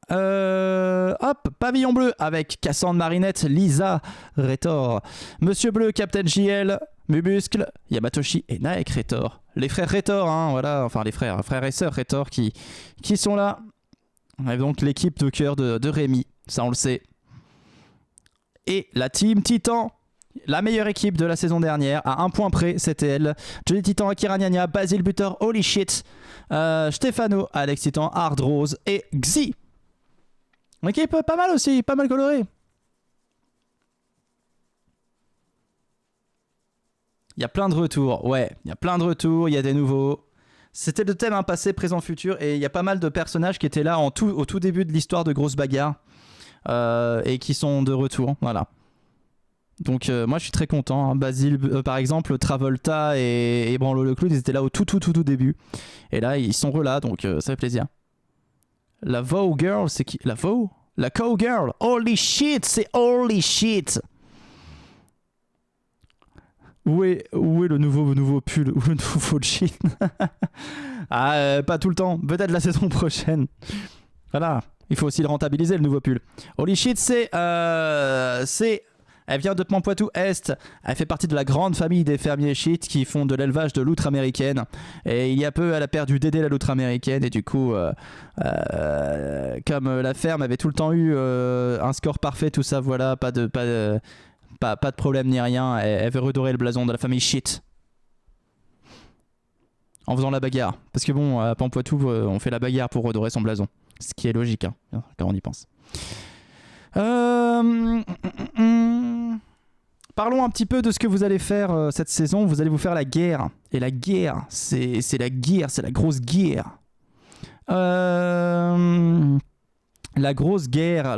Hop, Pavillon Bleu avec Cassandre Marinette, Lisa, Rétor, Monsieur Bleu, Captain JL, Mubuscle, Yamatoshi et Naek Rétor. Les frères Rétor, hein, voilà, enfin les frères et sœurs Rétor qui sont là. Et donc l'équipe de cœur de Rémi, ça on le sait. Et la team Titan, la meilleure équipe de la saison dernière, à un point près, c'était elle. Johnny Titan, Akira Nyanya, Basile Butor, Holy Shit, Stefano, Alex Titan, Hard Rose et Xi. Une équipe pas mal aussi, pas mal colorée. Il y a plein de retours, ouais, il y a plein de retours, il y a des nouveaux. C'était le thème hein, passé, présent, futur, et il y a pas mal de personnages qui étaient là au tout début de l'histoire de Grosse Bagarre et qui sont de retour, voilà. Donc moi je suis très content, hein. Basile, par exemple, Travolta et Branlo le Clown, ils étaient là au tout début. Et là ils sont là, donc ça fait plaisir. La Vow Girl, c'est qui? La Vow? La Cowgirl. Holy shit, c'est holy shit. Où est le nouveau pull ou le nouveau jean? Ah, pas tout le temps. Peut-être la saison prochaine. Voilà. Il faut aussi le rentabiliser, le nouveau pull. Holy shit, elle vient de Poitou-Est. Elle fait partie de la grande famille des fermiers shit qui font de l'élevage de loutre américaine. Et il y a peu, elle a perdu Dédé, la loutre américaine. Et du coup, comme la ferme avait tout le temps eu un score parfait, tout ça, voilà, pas de problème ni rien. Elle veut redorer le blason de la famille shit. En faisant la bagarre. Parce que bon, à Poitou, on fait la bagarre pour redorer son blason. Ce qui est logique, hein, quand on y pense. Parlons un petit peu de ce que vous allez faire cette saison. Vous allez vous faire la guerre. Et la guerre, c'est la guerre, c'est la grosse guerre. La grosse guerre.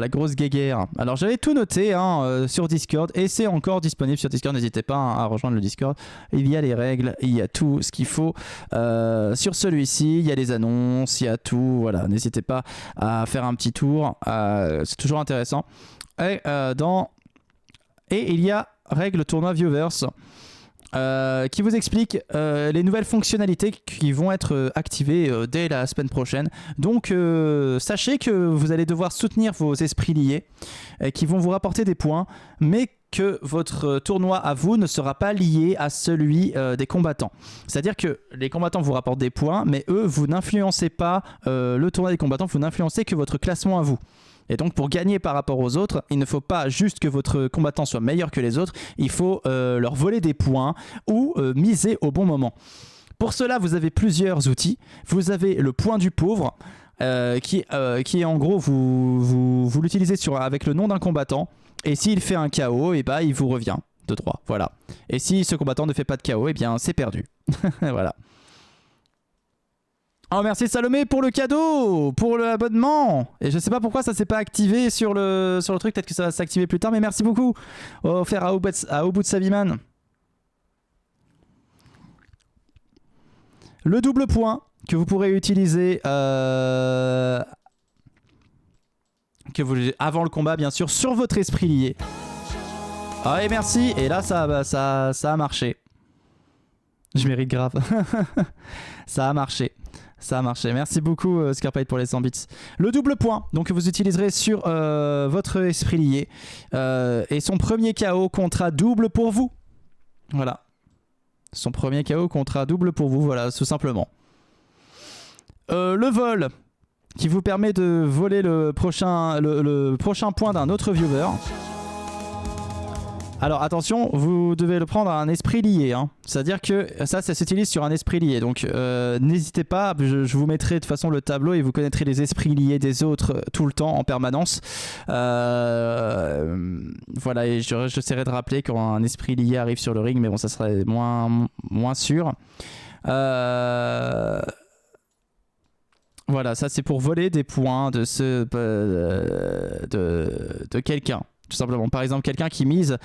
Alors j'avais tout noté hein, sur Discord et c'est encore disponible sur Discord. N'hésitez pas hein, à rejoindre le Discord. Il y a les règles, il y a tout ce qu'il faut. Sur celui-ci, il y a les annonces, il y a tout. Voilà, n'hésitez pas à faire un petit tour. C'est toujours intéressant. Et il y a règles tournoi Viewverse. Qui vous explique les nouvelles fonctionnalités qui vont être activées dès la semaine prochaine. Donc sachez que vous allez devoir soutenir vos esprits liés qui vont vous rapporter des points, mais que votre tournoi à vous ne sera pas lié à celui des combattants. C'est-à-dire que les combattants vous rapportent des points, mais eux, vous n'influencez pas le tournoi des combattants, vous n'influencez que votre classement à vous. Et donc pour gagner par rapport aux autres, il ne faut pas juste que votre combattant soit meilleur que les autres, il faut leur voler des points ou miser au bon moment. Pour cela, vous avez plusieurs outils. Vous avez le point du pauvre, qui est en gros, vous l'utilisez avec le nom d'un combattant, et s'il fait un KO, et bah, il vous revient de 3. Voilà. Et si ce combattant ne fait pas de KO, et bien c'est perdu. Voilà. Oh merci Salomé pour le cadeau, pour l'abonnement. Et je sais pas pourquoi ça s'est pas activé sur le truc, peut-être que ça va s'activer plus tard, mais merci beaucoup. Offert à Obut Saviman. Le double point que vous pourrez utiliser avant le combat bien sûr sur votre esprit lié. Ah et merci, et là ça a marché. Je mérite grave. Ça a marché. Ça a marché. Merci beaucoup Scarpite pour les 100 bits. Le double point, donc vous utiliserez sur votre esprit lié. Et son premier KO comptera double pour vous. Voilà. Son premier KO comptera double pour vous, voilà, tout simplement. Le vol, qui vous permet de voler le prochain point d'un autre viewer. Alors attention, vous devez le prendre à un esprit lié, hein. C'est-à-dire que ça s'utilise sur un esprit lié. Donc n'hésitez pas, je vous mettrai de toute façon le tableau et vous connaîtrez les esprits liés des autres tout le temps en permanence. Voilà, et j'essaierai de rappeler quand un esprit lié arrive sur le ring, mais bon, ça serait moins sûr. Voilà, ça c'est pour voler des points de quelqu'un. Tout simplement. Par exemple, quelqu'un qui mise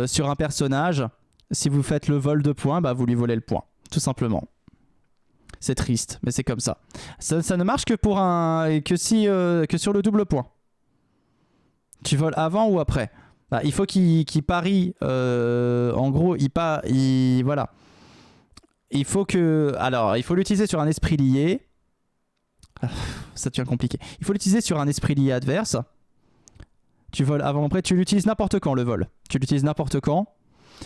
sur un personnage, si vous faites le vol de points, bah, vous lui volez le point. Tout simplement. C'est triste, mais c'est comme ça. Ça ne marche que sur le double point. Tu voles avant ou après. Bah, il faut qu'il parie. En gros, voilà. Il faut que. Alors, il faut l'utiliser sur un esprit lié. Ça devient compliqué. Il faut l'utiliser sur un esprit lié adverse. Tu voles avant après. Tu l'utilises n'importe quand, le vol. Tu l'utilises n'importe quand.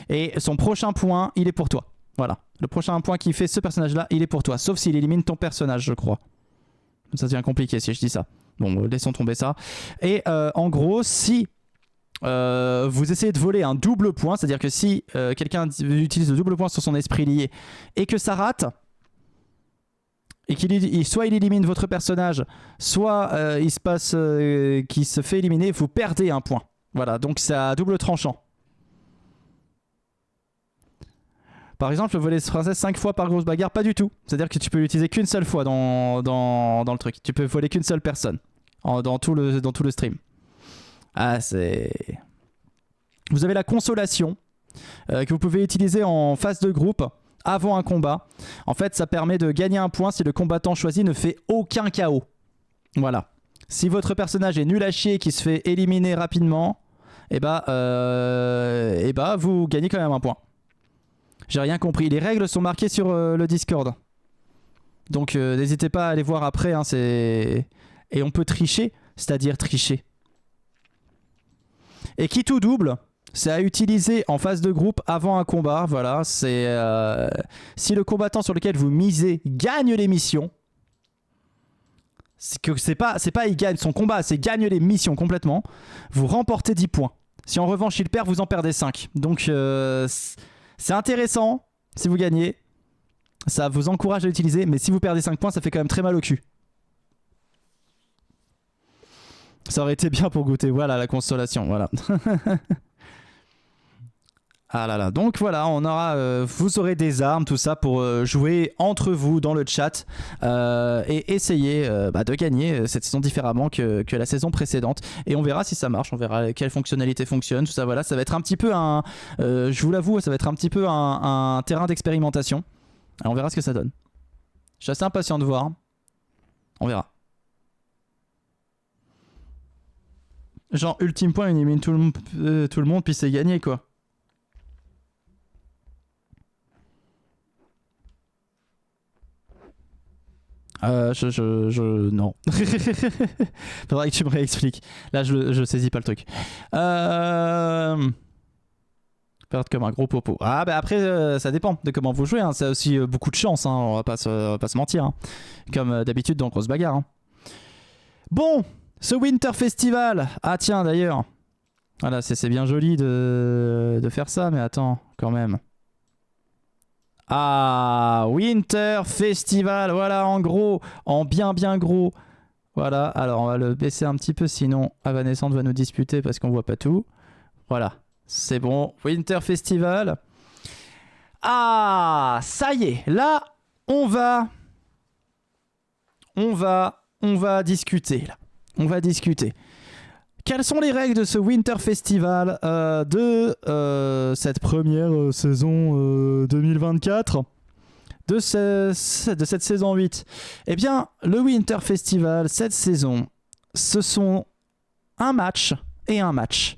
Et son prochain point, il est pour toi. Voilà. Le prochain point qui fait ce personnage-là, il est pour toi. Sauf s'il élimine ton personnage, je crois. Ça devient compliqué si je dis ça. Bon, laissons tomber ça. Et en gros, si vous essayez de voler un double point, c'est-à-dire que si quelqu'un utilise le double point sur son esprit lié et que ça rate, et soit il élimine votre personnage, soit il se passe qu'il se fait éliminer, vous perdez un point. Voilà, donc c'est à double tranchant. Par exemple, le voler princesse 5 fois par grosse bagarre, pas du tout. C'est-à-dire que tu peux l'utiliser qu'une seule fois dans le truc. Tu peux voler qu'une seule personne dans tout le stream. Ah, c'est... Vous avez la consolation que vous pouvez utiliser en phase de groupe avant un combat. En fait, ça permet de gagner un point si le combattant choisi ne fait aucun KO. Voilà. Si votre personnage est nul à chier et qui se fait éliminer rapidement, et bah vous gagnez quand même un point. J'ai rien compris. Les règles sont marquées sur le Discord. Donc n'hésitez pas à aller voir après. Hein, et on peut tricher, c'est-à-dire tricher. Et qui tout double, c'est à utiliser en phase de groupe avant un combat. Voilà, c'est si le combattant sur lequel vous misez gagne les missions. C'est pas il gagne son combat, c'est gagne les missions complètement. Vous remportez 10 points. Si en revanche il perd, vous en perdez 5. Donc c'est intéressant si vous gagnez. Ça vous encourage à l'utiliser, mais si vous perdez 5 points, ça fait quand même très mal au cul. Ça aurait été bien pour goûter. Voilà la consolation. Voilà. Ah là là. Donc voilà, vous aurez des armes, tout ça pour jouer entre vous dans le chat et essayer de gagner cette saison différemment que la saison précédente. Et on verra si ça marche, on verra quelles fonctionnalités fonctionnent, tout ça. Voilà, ça va être un petit peu je vous l'avoue, ça va être un petit peu un terrain d'expérimentation. On verra ce que ça donne. Je suis assez impatient de voir. On verra. Genre ultime point, il élimine tout le monde puis c'est gagné quoi. Non. Faudrait que tu me réexpliques. Là, je saisis pas le truc. Perdre comme un gros popo. Ah, bah après, ça dépend de comment vous jouez. Hein. C'est aussi beaucoup de chance. Hein. On va pas se mentir. Hein. Comme d'habitude dans Grosse Bagarre. Hein. Bon, ce Winter Festival. Ah, tiens, d'ailleurs. Voilà, c'est bien joli de faire ça, mais attends, quand même. Ah, Winter Festival, voilà, en gros, en bien gros. Voilà, alors on va le baisser un petit peu, sinon Evanescent va nous disputer parce qu'on voit pas tout. Voilà, c'est bon, Winter Festival. Ah, ça y est, là, on va discuter, là. On va discuter. Quelles sont les règles de ce Winter Festival de cette première saison 2024 de cette saison 8? Eh bien, le Winter Festival, cette saison, ce sont un match et un match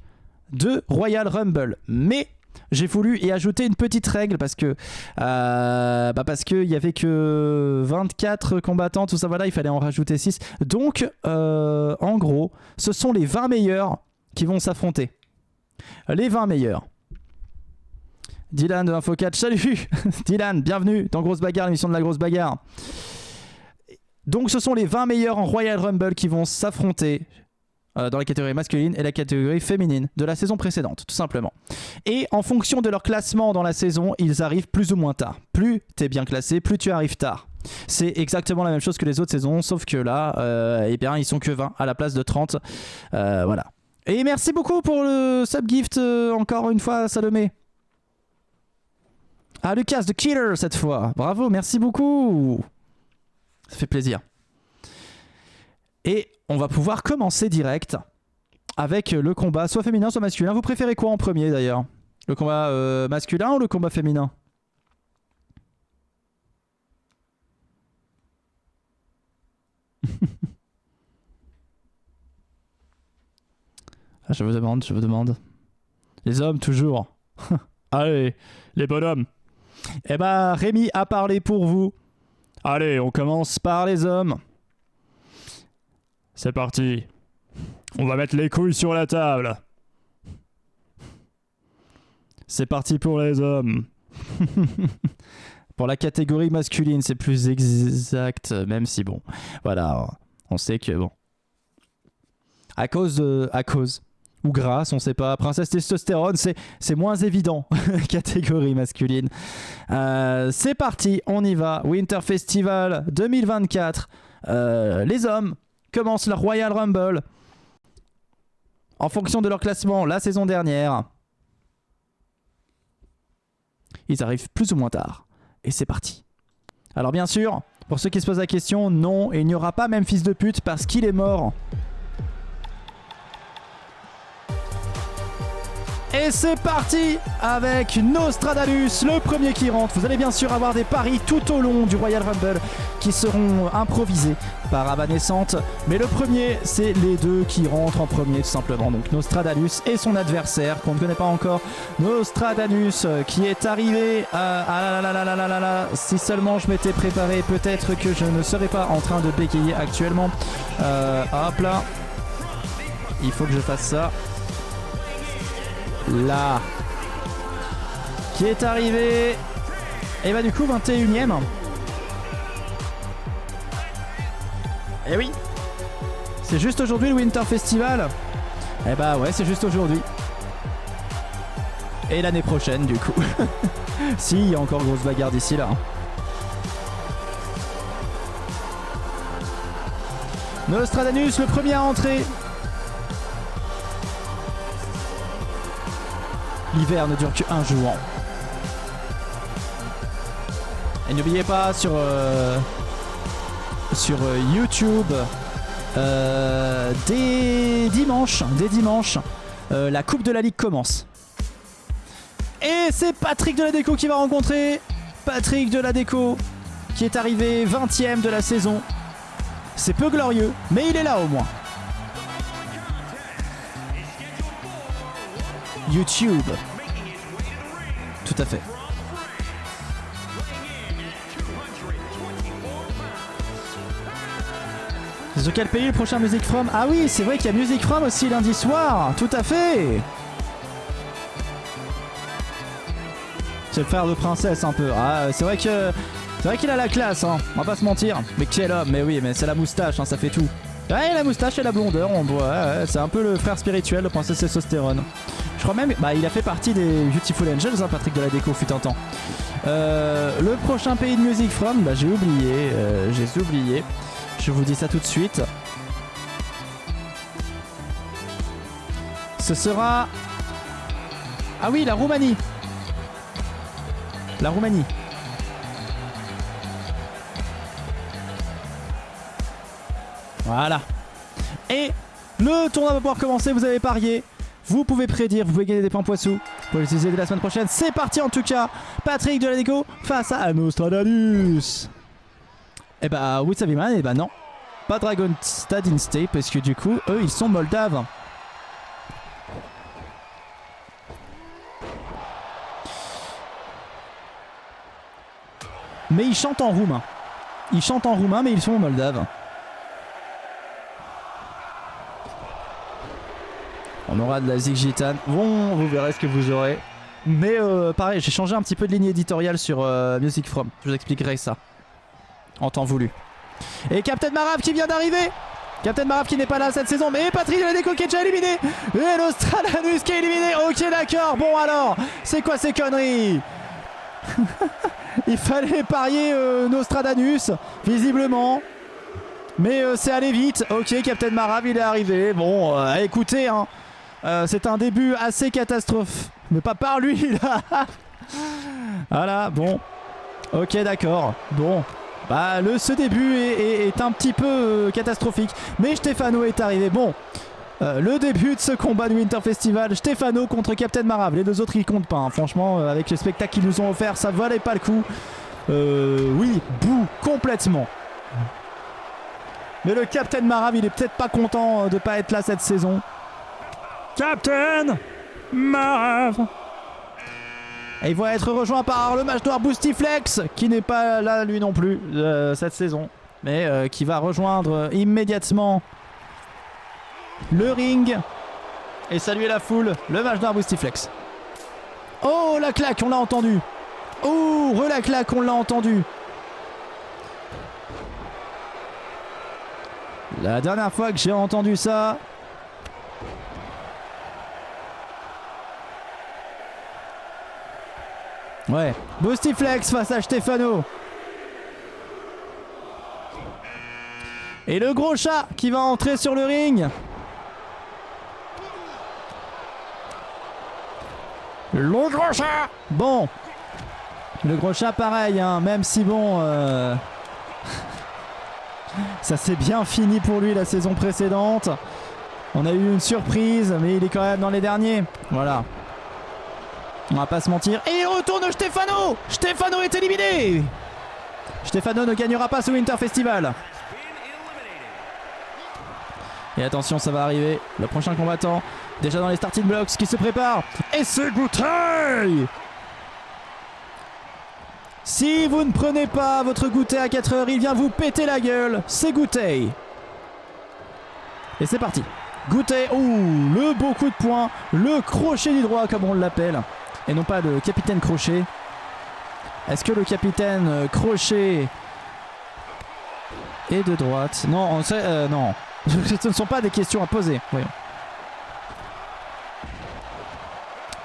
de Royal Rumble. Mais j'ai voulu y ajouter une petite règle parce que il y avait que 24 combattants, tout ça, voilà, il fallait en rajouter 6. Donc, en gros, ce sont les 20 meilleurs qui vont s'affronter. Les 20 meilleurs. Dylan de Infocatch, salut Dylan, bienvenue dans Grosse Bagarre, l'émission de la Grosse Bagarre. Donc, ce sont les 20 meilleurs en Royal Rumble qui vont s'affronter dans la catégorie masculine et la catégorie féminine de la saison précédente, tout simplement. Et en fonction de leur classement dans la saison, ils arrivent plus ou moins tard. Plus tu es bien classé, plus tu arrives tard. C'est exactement la même chose que les autres saisons, sauf que là, eh bien, ils sont que 20 à la place de 30. Voilà. Et merci beaucoup pour le subgift, encore une fois, Salomé. Ah, Lucas, The Killer, cette fois. Bravo, merci beaucoup. Ça fait plaisir. Et on va pouvoir commencer direct avec le combat soit féminin soit masculin. Vous préférez quoi en premier d'ailleurs? Le combat masculin ou le combat féminin? Ah, je vous demande. Les hommes, toujours. Allez, les bonhommes. Eh ben, Rémi a parlé pour vous. Allez, on commence par les hommes. C'est parti. On va mettre les couilles sur la table. C'est parti pour les hommes. Pour la catégorie masculine, c'est plus exact, même si bon, voilà, on sait que bon. À cause ou grâce, on sait pas. Princesse testostérone, c'est moins évident. Catégorie masculine. C'est parti, on y va. Winter Festival 2024. Les hommes commencent leur Royal Rumble en fonction de leur classement la saison dernière. Ils arrivent plus ou moins tard. Et c'est parti. Alors bien sûr, pour ceux qui se posent la question, non, il n'y aura pas même fils de pute parce qu'il est mort. Et c'est parti avec Nostradamus, le premier qui rentre. Vous allez bien sûr avoir des paris tout au long du Royal Rumble qui seront improvisés par Avanescente. Mais le premier, c'est les deux qui rentrent en premier tout simplement. Donc Nostradamus et son adversaire qu'on ne connaît pas encore. Nostradamus qui est arrivé si seulement je m'étais préparé, peut-être que je ne serais pas en train de bégayer actuellement. Hop là. Il faut que je fasse ça. Là, qui est arrivé, et bah du coup 21ème. Et oui, c'est juste aujourd'hui le Winter Festival. Et bah ouais, c'est juste aujourd'hui. Et l'année prochaine du coup. Si, il y a encore grosse bagarre d'ici là. Nostradamus, le premier à entrer. L'hiver ne dure qu'un jour. Et n'oubliez pas sur YouTube, dès dimanche, la Coupe de la Ligue commence. Et c'est Patrick Deladeco qui va rencontrer Patrick Deladeco qui est arrivé 20ème de la saison. C'est peu glorieux, mais il est là au moins. YouTube. Tout à fait. C'est sur quel pays le prochain Music From? Ah oui, c'est vrai qu'il y a Music From aussi lundi soir. Tout à fait. C'est le frère de Princesse un peu. Ah, c'est vrai qu'il a la classe, hein. On va pas se mentir. Mais quel homme. Mais oui, mais c'est la moustache, hein, ça fait tout. Ouais, la moustache et la blondeur, on voit. Ouais, c'est un peu le frère spirituel de Princesse Testostérone. Je crois même, il a fait partie des Beautiful Angels, hein, Patrick Deladeco fut un temps. Le prochain pays de Music From, j'ai oublié. Je vous dis ça tout de suite. Ce sera... Ah oui, la Roumanie. La Roumanie. Voilà. Et le tournoi va pouvoir commencer, vous avez parié. Vous pouvez prédire, vous pouvez gagner des points poissons. Vous pouvez l'utiliser dès la semaine prochaine. C'est parti en tout cas. Patrick Deladeco face à Nostradamus. Et bah oui, ça va mal. Et bah non. Pas Dragon Stad Instay parce que du coup, eux, ils sont moldaves. Mais ils chantent en roumain. Ils chantent en roumain, mais ils sont moldaves. On aura de la zig gitane. Bon, vous verrez ce que vous aurez. Mais pareil, j'ai changé un petit peu de ligne éditoriale sur Music From. Je vous expliquerai ça. En temps voulu. Et Captain Marave qui vient d'arriver. Captain Marave qui n'est pas là cette saison. Mais Patrick Deladeco qui est déjà éliminé. Et Nostradamus qui est éliminé. Ok, d'accord. Bon alors, c'est quoi ces conneries? Il fallait parier Nostradamus, visiblement. Mais c'est allé vite. Ok, Captain Marave, il est arrivé. Bon, écoutez, hein. C'est un début assez catastrophe. Mais pas par lui, là. Voilà, bon. Ok, d'accord. Bon. Bah, ce début est un petit peu catastrophique. Mais Stefano est arrivé. Bon. Le début de ce combat du Winter Festival. Stefano contre Captain Marave. Les deux autres, ils comptent pas. Hein. Franchement, avec le spectacle qu'ils nous ont offert, ça valait pas le coup. Oui, bouh, complètement. Mais le Captain Marave, il est peut-être pas content de pas être là cette saison. Captain! Marave. Et il va être rejoint par le match noir Boostiflex, qui n'est pas là lui non plus cette saison, mais qui va rejoindre immédiatement le ring et saluer la foule. Le match noir Boostiflex. Oh la claque, on l'a entendu. Oh, la claque, on l'a entendu. La dernière fois que j'ai entendu ça, ouais, Boostiflex face à Stefano. Et le gros chat qui va entrer sur le ring. Le gros chat. Bon, le gros chat pareil, hein, même si bon, ça s'est bien fini pour lui la saison précédente. On a eu une surprise, mais il est quand même dans les derniers. Voilà. On va pas se mentir. Et il retourne Stefano. Stefano est éliminé. Stefano ne gagnera pas ce Winter Festival. Et attention, ça va arriver. Le prochain combattant, déjà dans les starting blocks, qui se prépare. Et c'est Goutet. Si vous ne prenez pas votre goûter à 4 heures, il vient vous péter la gueule. C'est Goutet. Et c'est parti. Goutet, ouh, le beau coup de poing, le crochet du droit comme on l'appelle. Et non pas le capitaine crochet. Est-ce que le capitaine crochet est de droite? Non, non. Ce ne sont pas des questions à poser. Voyons.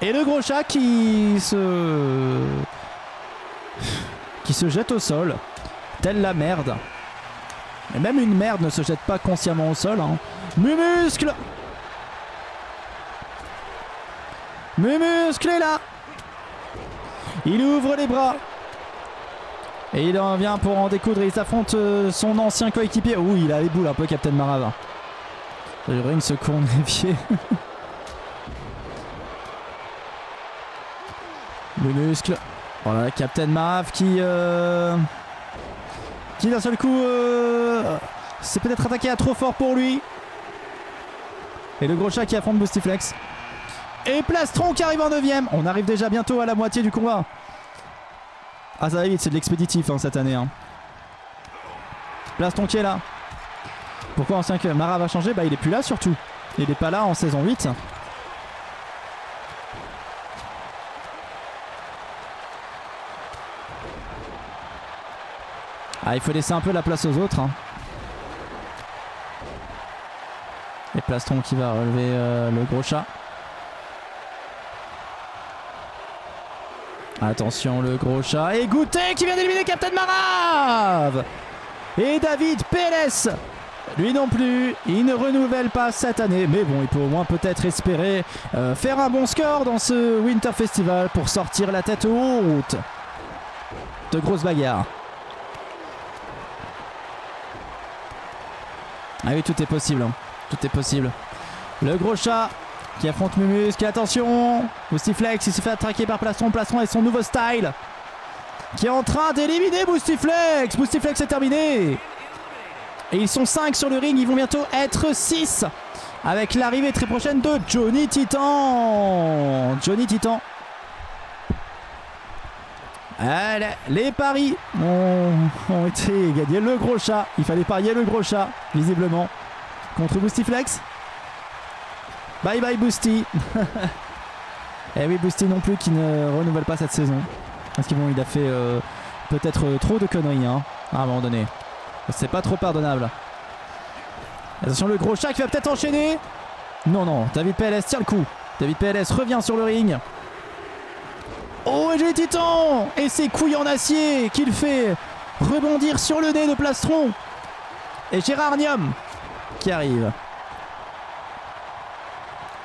Et le gros chat qui se jette au sol, telle la merde. Et même une merde ne se jette pas consciemment au sol. Hein. Mumuscle. Mumuscle est là. Il ouvre les bras. Et il en vient pour en découdre. Il s'affronte son ancien coéquipier. Ouh, il a les boules un peu, Captain Marave. Le ring se courne les pieds. Mumuscle. Voilà, Captain Marave qui d'un seul coup s'est peut-être attaqué à trop fort pour lui. Et le gros chat qui affronte Boostiflex. Et Plastron qui arrive en 9ème. On arrive déjà bientôt à la moitié du combat. Ah, ça va vite, c'est de l'expéditif hein, cette année. Hein. Plastron qui est là. Pourquoi ancien que Marave va changer? Bah il est plus là surtout. Il est pas là en saison 8. Ah, il faut laisser un peu la place aux autres. Hein. Et Plastron qui va relever le gros chat. Attention le gros chat. Et Goutet qui vient d'éliminer Captain Marave. Et David PLS. Lui non plus, il ne renouvelle pas cette année. Mais bon, il peut au moins peut-être espérer faire un bon score dans ce Winter Festival pour sortir la tête haute. De grosses bagarres. Ah oui, tout est possible. Hein. Tout est possible. Le gros chat qui affronte Mumuscle. Attention. Boostiflex, il se fait attraquer par Plastron. Plastron et son nouveau style. Qui est en train d'éliminer Boostiflex. Boostiflex est terminé. Et ils sont 5 sur le ring. Ils vont bientôt être 6. Avec l'arrivée très prochaine de Johnny Titan. Johnny Titan. Allez, les paris ont été gagnés. Le gros chat, il fallait parier le gros chat, visiblement, contre Boostiflex. Bye bye Boosty. Et oui, Boosty non plus qui ne renouvelle pas cette saison. Parce que bon, il a fait peut-être trop de conneries hein, à un moment donné. C'est pas trop pardonnable. Attention, le gros chat qui va peut-être enchaîner. Non, non, David PLS tient le coup. David PLS revient sur le ring. Oh, et j'ai Titan. Et ses couilles en acier qu'il fait rebondir sur le nez de Plastron. Et Gérarnium qui arrive.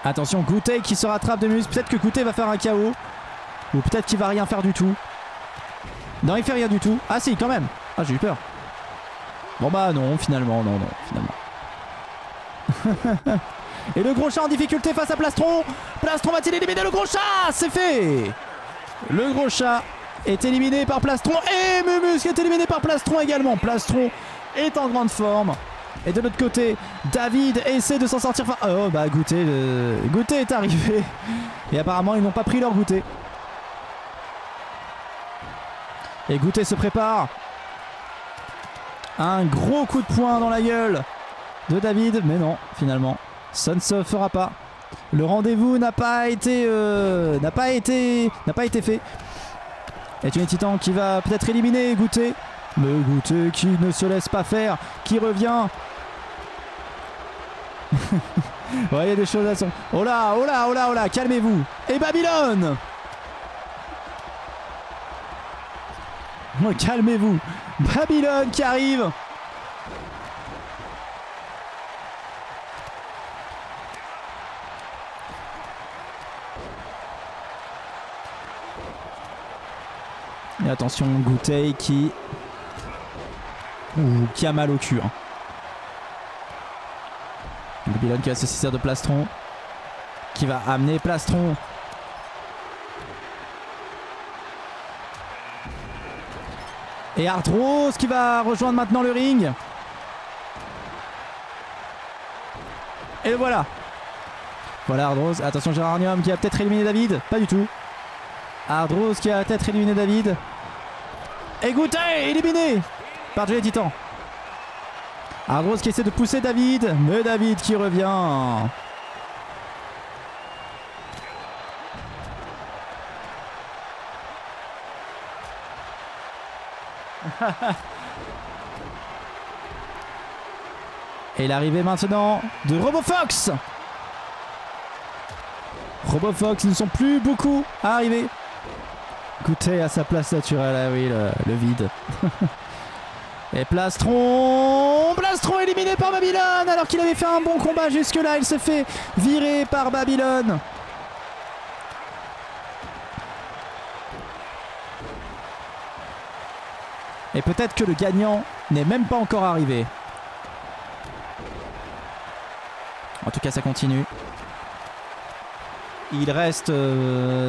Attention, Goutet qui se rattrape de muscle. Peut-être que Goutet va faire un KO. Ou peut-être qu'il va rien faire du tout. Non, il fait rien du tout. Ah si, quand même. Ah, j'ai eu peur. Bon bah non, finalement, non, finalement. Et le gros chat en difficulté face à Plastron. Plastron va-t-il éliminer le gros chat? C'est fait. Le gros chat est éliminé par Plastron. Et Mumuscle est éliminé par Plastron également. Plastron est en grande forme. Et de l'autre côté, David essaie de s'en sortir. Oh bah goûter, goûter est arrivé. Et apparemment ils n'ont pas pris leur goûter. Et goûter se prépare. Un gros coup de poing dans la gueule de David. Mais non, finalement, ça ne se fera pas. Le rendez-vous n'a pas été fait. Et Johnny Titan qui va peut-être éliminer Goûter. Mais Goûter qui ne se laisse pas faire, qui revient. Ouais, il y a des choses à son. Oh là, oh là, oh là, oh là, calmez-vous. Et Babylone. Oh, calmez-vous. Babylone qui arrive. Et attention, Goûter qui a mal au cul. Hein. Babylone qui va se saisir de Plastron. Qui va amener Plastron. Et Ardrose qui va rejoindre maintenant le ring. Et voilà. Voilà Ardrose. Attention Gérardium qui a peut-être éliminé David. Pas du tout. Ardrose qui a peut-être éliminé David. Et Goûter éliminé par Johnny Titan. Ardrose qui essaie de pousser David. Mais David qui revient. Et l'arrivée maintenant de RoboFox. RoboFox, ils ne sont plus beaucoup à arriver. Goûter à sa place naturelle, ah oui, le vide. Et Plastron éliminé par Babylone alors qu'il avait fait un bon combat jusque là. Il se fait virer par Babylone. Et peut-être que le gagnant n'est même pas encore arrivé. En tout cas, ça continue. Il reste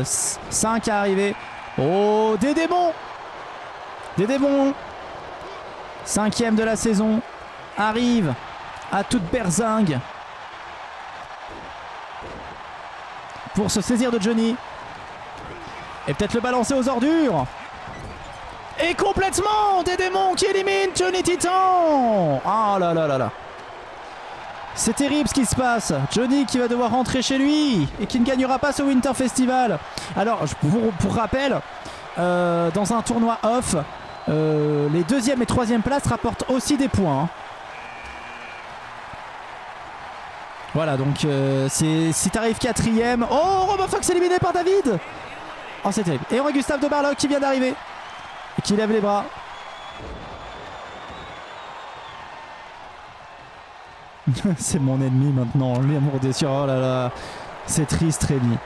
5 à arriver. Oh, des démons! Des démons! 5e de la saison arrive à toute berzingue pour se saisir de Johnny. Et peut-être le balancer aux ordures. Et complètement des démons qui éliminent Johnny Titan. Ah là là là là. C'est terrible ce qui se passe. Johnny qui va devoir rentrer chez lui et qui ne gagnera pas ce Winter Festival. Alors pour rappel, dans un tournoi off, les 2e et 3e places rapportent aussi des points. Voilà, donc si t'arrives 4e... Oh, RoboFox éliminé par David. Oh, c'est terrible. Et on a Gustave de Barlock qui vient d'arriver et qui lève les bras. C'est mon ennemi maintenant, l'amour des cieux. Oh là là, c'est triste Rémi.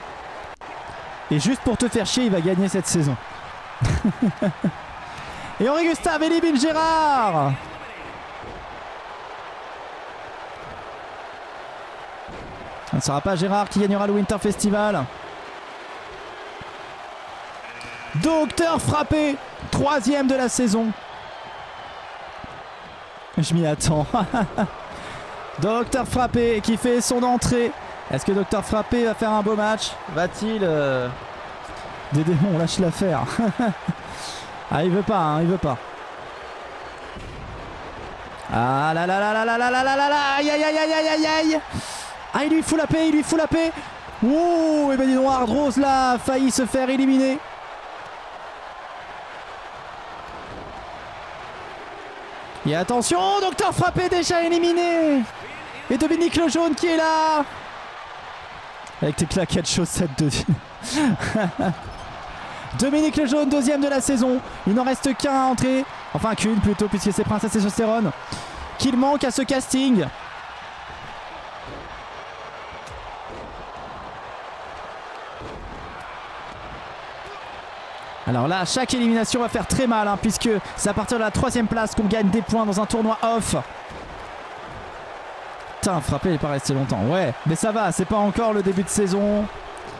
Et juste pour te faire chier, il va gagner cette saison. Et Henri Gustave élimine Gérard. Ce ne sera pas Gérard qui gagnera le Winter Festival. Docteur Frappé, 3e de la saison. Je m'y attends. Docteur Frappé qui fait son entrée. Est-ce que Docteur Frappé va faire un beau match? Va-t-il Des démons, lâche l'affaire. Ah, il veut pas, hein, il veut pas. Ah là là là là là là là là là là. Aïe aïe aïe aïe aïe aïe. Ah, il lui fout la paix, il lui fout la paix. Ouh, et ben dis donc, Ardrose là a failli se faire éliminer. Et attention, Docteur Frappé déjà éliminé. Et Dominique Lejaune qui est là. Avec tes claquettes chaussettes de... Dominique Lejaune, 2e de la saison. Il n'en reste qu'un à entrer. Enfin qu'une plutôt, puisque c'est Princesse Testostérone qu'il manque à ce casting. Alors là, chaque élimination va faire très mal, hein, puisque c'est à partir de la 3e place qu'on gagne des points dans un tournoi off. Putain, Frappé n'est pas resté longtemps. Ouais, mais ça va, c'est pas encore le début de saison.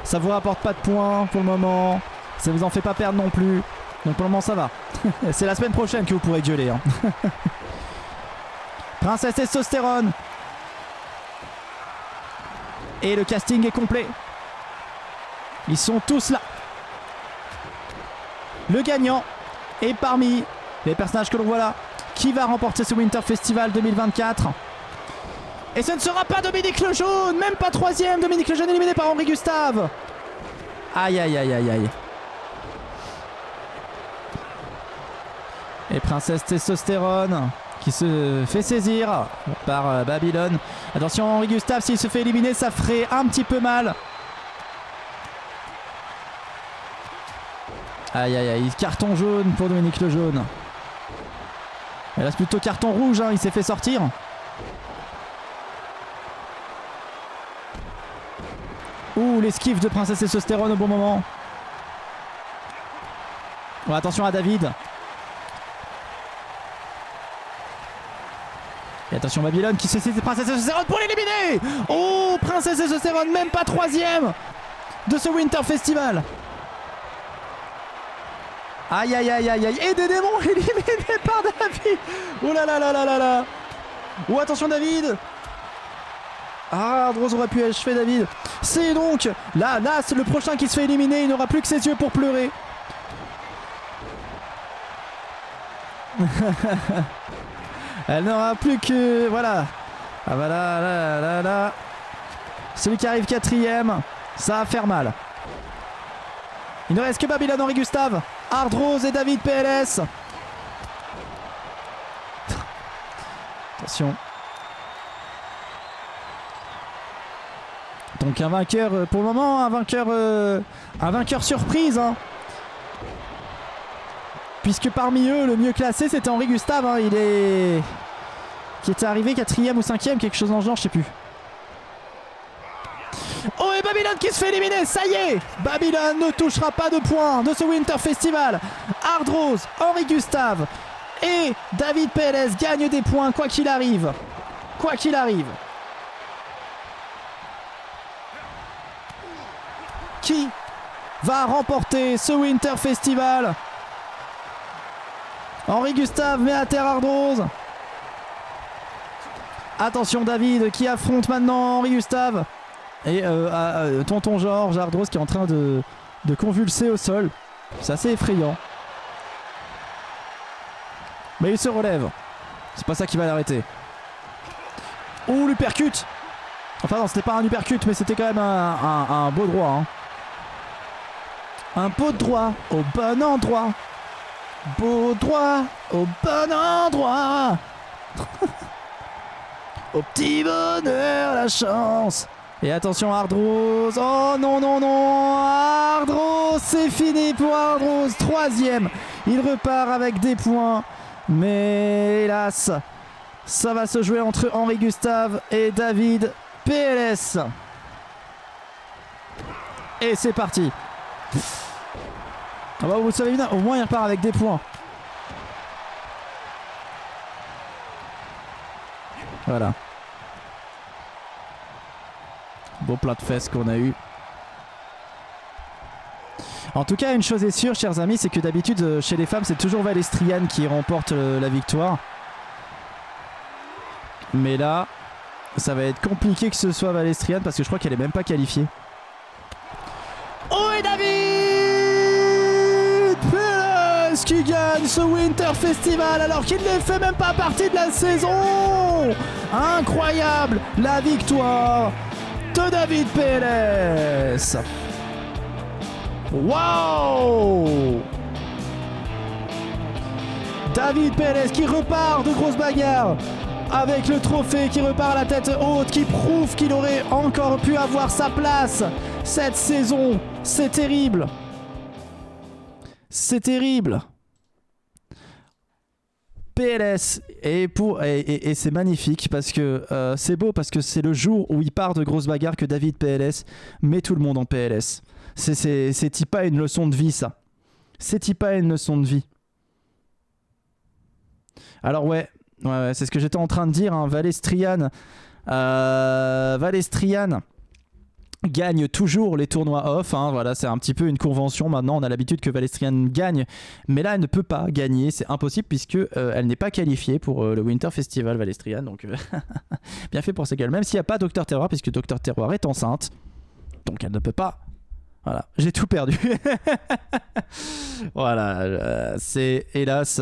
Ça vous rapporte pas de points pour le moment. Ça vous en fait pas perdre non plus. Donc pour le moment ça va. C'est la semaine prochaine que vous pourrez gueuler. Hein. Princesse Testostérone. Et le casting est complet. Ils sont tous là. Le gagnant est parmi les personnages que l'on voit là. Qui va remporter ce Winter Festival 2024? Et ce ne sera pas Dominique Lejaune, même pas 3ème. Dominique Lejaune éliminé par Henri Gustave. Aïe aïe aïe aïe aïe. Et Princesse Testostérone qui se fait saisir par Babylone. Attention Henri Gustave, s'il se fait éliminer, ça ferait un petit peu mal. Aïe aïe aïe, carton jaune pour Dominique Lejaune. Et là c'est plutôt carton rouge, hein, il s'est fait sortir. Ouh, l'esquive de Princesse Testostérone au bon moment. Bon, attention à David. Et attention Babylone qui se saisit Princesse Testostérone pour l'éliminer. Oh, Princesse Testostérone, même pas 3ème de ce Winter Festival. Aïe aïe aïe aïe aïe. Et des démons éliminés par David. Oh là là là là là là. Oh, attention David. Ah, Ardrose aurait pu achever David. C'est donc là c'est le prochain qui se fait éliminer. Il n'aura plus que ses yeux pour pleurer. Elle n'aura plus que... Voilà. Ah voilà, là. Celui qui arrive 4ème, ça va faire mal. Il ne reste que Babylone, Henri Gustave, Ardrose et David PLS. Attention. Donc un vainqueur pour le moment, un vainqueur surprise. Hein. Puisque parmi eux, le mieux classé, c'était Henri Gustave. Hein, qui était arrivé 4ème ou 5ème, quelque chose dans le genre, je sais plus. Oh, et Babylone qui se fait éliminer, ça y est. Babylone ne touchera pas de points de ce Winter Festival. Ardrose, Henri Gustave et David PLS gagnent des points quoi qu'il arrive. Quoi qu'il arrive. Qui va remporter ce Winter Festival? Henri Gustave met à terre Ardrose. Attention David qui affronte maintenant Henri Gustave. Et tonton Georges, Ardrose qui est en train de convulser au sol. C'est assez effrayant. Mais il se relève. C'est pas ça qui va l'arrêter. Ouh, l'uppercut. Enfin non, c'était pas un uppercut, mais c'était quand même un beau droit. Hein. Un beau droit au bon endroit. Beau droit au bon endroit. Au petit bonheur, la chance. Et attention Ardrose. Oh non, non, non. Ardrose, c'est fini pour Ardrose. 3ème. Il repart avec des points. Mais hélas, ça va se jouer entre Henri Gustave et David PLS. Et c'est parti. Ah bah vous savez bien, au moins il repart avec des points. Voilà. Beau plat de fesses qu'on a eu. En tout cas, une chose est sûre, chers amis, c'est que d'habitude, chez les femmes, c'est toujours Valestriane qui remporte la victoire. Mais là, ça va être compliqué que ce soit Valestriane parce que je crois qu'elle est même pas qualifiée. Oh, et David PLS qui gagne ce Winter Festival alors qu'il ne fait même pas partie de la saison. Incroyable, la victoire de David PLS. Wow! David PLS qui repart de grosses bagarres avec le trophée, qui repart à la tête haute, qui prouve qu'il aurait encore pu avoir sa place cette saison. C'est terrible. C'est terrible. PLS et c'est magnifique parce que c'est beau parce que c'est le jour où il part de grosses bagarres que David PLS met tout le monde en PLS. C'est pas une leçon de vie, ça. C'est pas une leçon de vie. Alors ouais, c'est ce que j'étais en train de dire. Hein. Valestriane gagne toujours les tournois off, hein, voilà, c'est un petit peu une convention maintenant, on a l'habitude que Valestrian gagne, mais là elle ne peut pas gagner, c'est impossible puisque elle n'est pas qualifiée pour le Winter Festival Valestrian, donc bien fait pour ces gueules, même s'il n'y a pas Dr Terroir, puisque Dr Terroir est enceinte, donc elle ne peut pas. Voilà, j'ai tout perdu. Voilà, c'est hélas,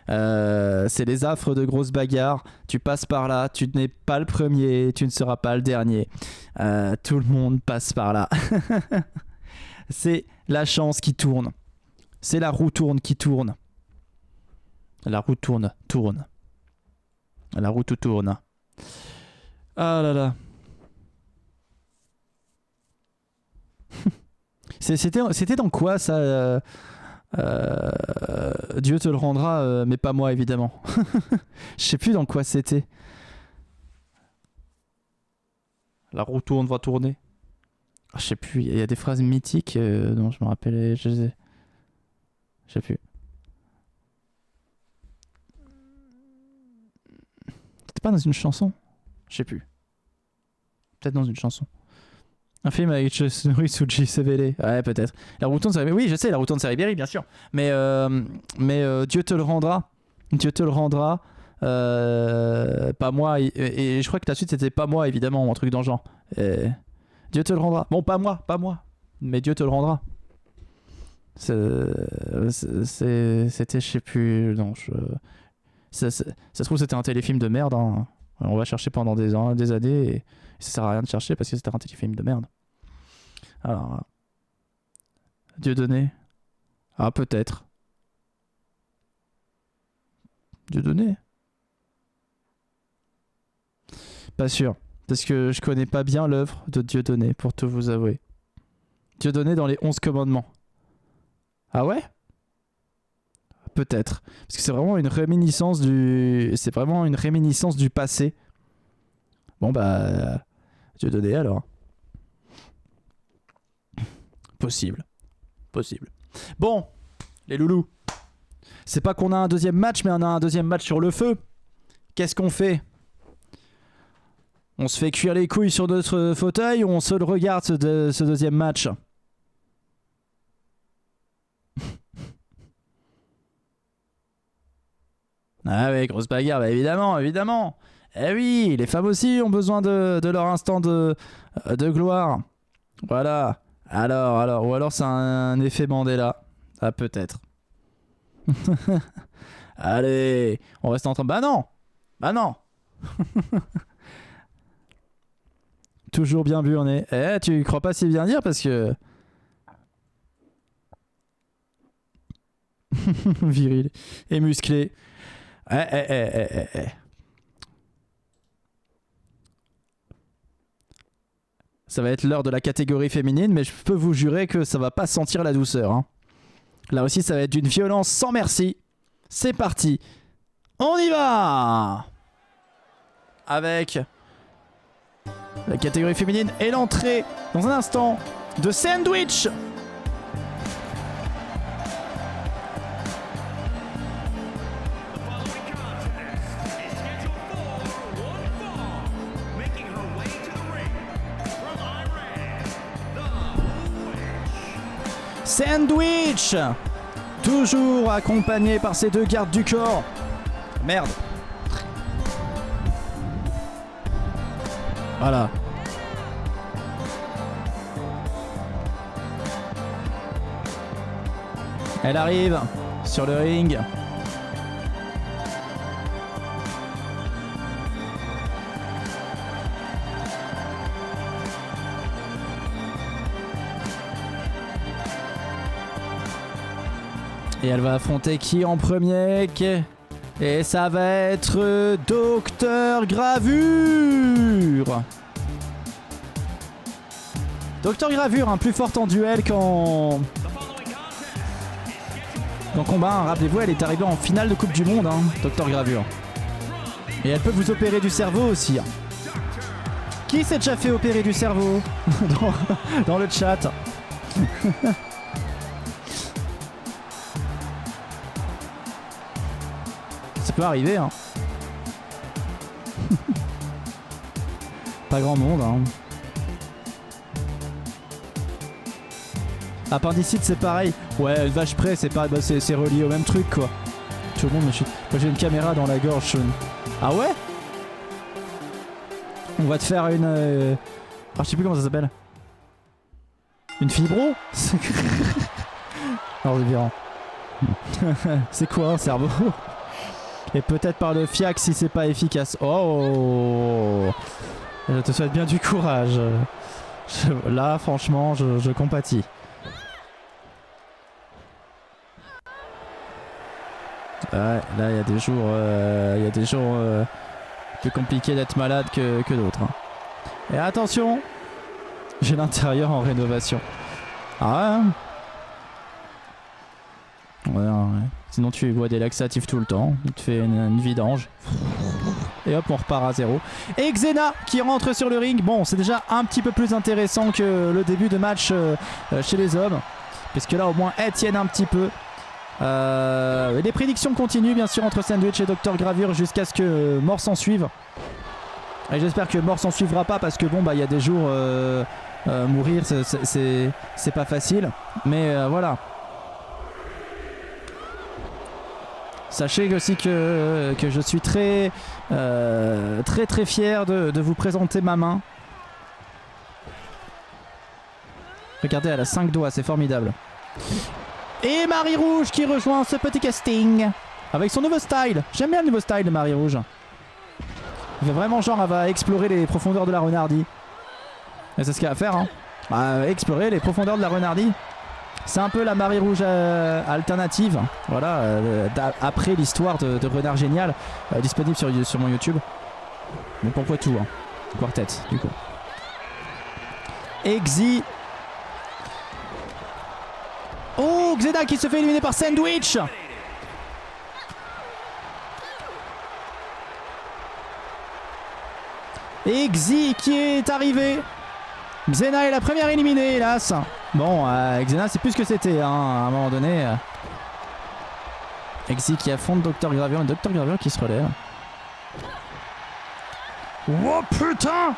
c'est les affres de grosses bagarres. Tu passes par là, tu n'es pas le premier, tu ne seras pas le dernier. Tout le monde passe par là. C'est la chance qui tourne. C'est la roue tourne qui tourne. La roue tourne. La roue tout tourne. Ah là là. C'était dans quoi ça Dieu te le rendra, mais pas moi évidemment. Je sais plus dans quoi c'était. La roue tourne, va tourner. Je sais plus, il y a des phrases mythiques dont je me rappelais. Je sais plus. C'était pas dans une chanson? Je sais plus. Peut-être dans une chanson. Un film avec Chosnuri Tsuji Sevele. Ouais, peut-être. La roue tourne, c'est... Oui, je sais, la roue tourne, c'est Ribéry, bien sûr. Mais Dieu te le rendra. Dieu te le rendra. Pas moi. Et je crois que la suite, c'était pas moi, évidemment, un truc dans le genre. Dieu te le rendra. Bon, pas moi. Mais Dieu te le rendra. C'était, je sais plus. Non, ça se trouve, c'était un téléfilm de merde. Hein. On va chercher pendant des années. Et ça sert à rien de chercher parce que c'était un téléfilm de merde. Alors, Dieudonné. Ah, peut-être. Dieudonné. Pas sûr. Parce que je connais pas bien l'œuvre de Dieudonné, pour tout vous avouer. Dieudonné dans les 11 commandements. Ah ouais? Peut-être. Parce que c'est vraiment une réminiscence du... C'est vraiment une réminiscence du passé. Bon bah... Dieudonné alors. Possible. Bon, les loulous. C'est pas qu'on a un deuxième match, mais on a un deuxième match sur le feu. Qu'est-ce qu'on fait? On se fait cuire les couilles sur notre fauteuil ou on se le regarde ce deuxième match? Ah ouais, grosse bagarre, bah évidemment. Eh oui, les femmes aussi ont besoin de leur instant de gloire. Voilà. Alors, ou alors c'est un effet Mandela. Ah, peut-être. Allez, on reste en train... Bah non. Toujours bien burné. Tu crois pas si bien dire parce que... Viril et musclé. Ça va être l'heure de la catégorie féminine, mais je peux vous jurer que ça va pas sentir la douceur. Hein. Là aussi, ça va être d'une violence sans merci. C'est parti. On y va! Avec la catégorie féminine et l'entrée, dans un instant, de Sandwich. Sandwich, toujours accompagné par ses deux gardes du corps. Merde. Voilà. Elle arrive sur le ring. Et elle va affronter qui en premier? Et ça va être Docteur Gravure. Docteur Gravure, plus forte en duel qu'en combat. Hein. Rappelez-vous, elle est arrivée en finale de Coupe du Monde, hein, Docteur Gravure. Et elle peut vous opérer du cerveau aussi. Hein. Qui s'est déjà fait opérer du cerveau dans le chat? Ça peut arriver, hein. Pas grand monde, hein. Appendicite, c'est pareil. Ouais, une vache près, c'est pas, bah, c'est relié au même truc, quoi. Tout le monde, moi j'ai une caméra dans la gorge, Sean. Ah ouais? On va te faire une... Ah, je sais plus comment ça s'appelle. Une fibro? Alors, c'est bien. C'est quoi un cerveau? Et peut-être par le fiac si c'est pas efficace. Oh! Je te souhaite bien du courage. Là, franchement, je compatis. Ouais, là, il y a des jours, plus compliqués d'être malade que d'autres. Hein. Et attention, j'ai l'intérieur en rénovation. Ah ouais, ouais. Sinon tu bois des laxatifs tout le temps, tu te fais une vidange. Et hop, on repart à zéro. Et Xena qui rentre sur le ring. Bon, c'est déjà un petit peu plus intéressant que le début de match chez les hommes. Puisque là, au moins, elles tiennent un petit peu. Les prédictions continuent, bien sûr, entre Sandwich et Dr Gravure jusqu'à ce que Mort s'en suive. Et j'espère que Mort s'en suivra pas parce que bon, bah, il y a des jours, mourir, c'est pas facile. Mais voilà. Sachez aussi que je suis très fier de vous présenter ma main. Regardez, elle a 5 doigts, c'est formidable. Et Marie Rouge qui rejoint ce petit casting avec son nouveau style. J'aime bien le nouveau style de Marie Rouge. Il fait vraiment genre, elle va explorer les profondeurs de la renardie. Et c'est ce qu'elle va faire, hein. Bah, explorer les profondeurs de la renardie. C'est un peu la Marie Rouge alternative. Voilà, après l'histoire de Renard Génial, disponible sur mon YouTube. Mais pour Poitou, hein. Quartet, du coup. Exi. Oh, Xena qui se fait éliminer par Sandwich. Et Xi qui est arrivé. Xena est la première éliminée, hélas. Bon, Xena, c'est plus ce que c'était, hein, à un moment donné. Xi qui affronte Dr Gravure, et Dr Gravure qui se relève. Oh putain!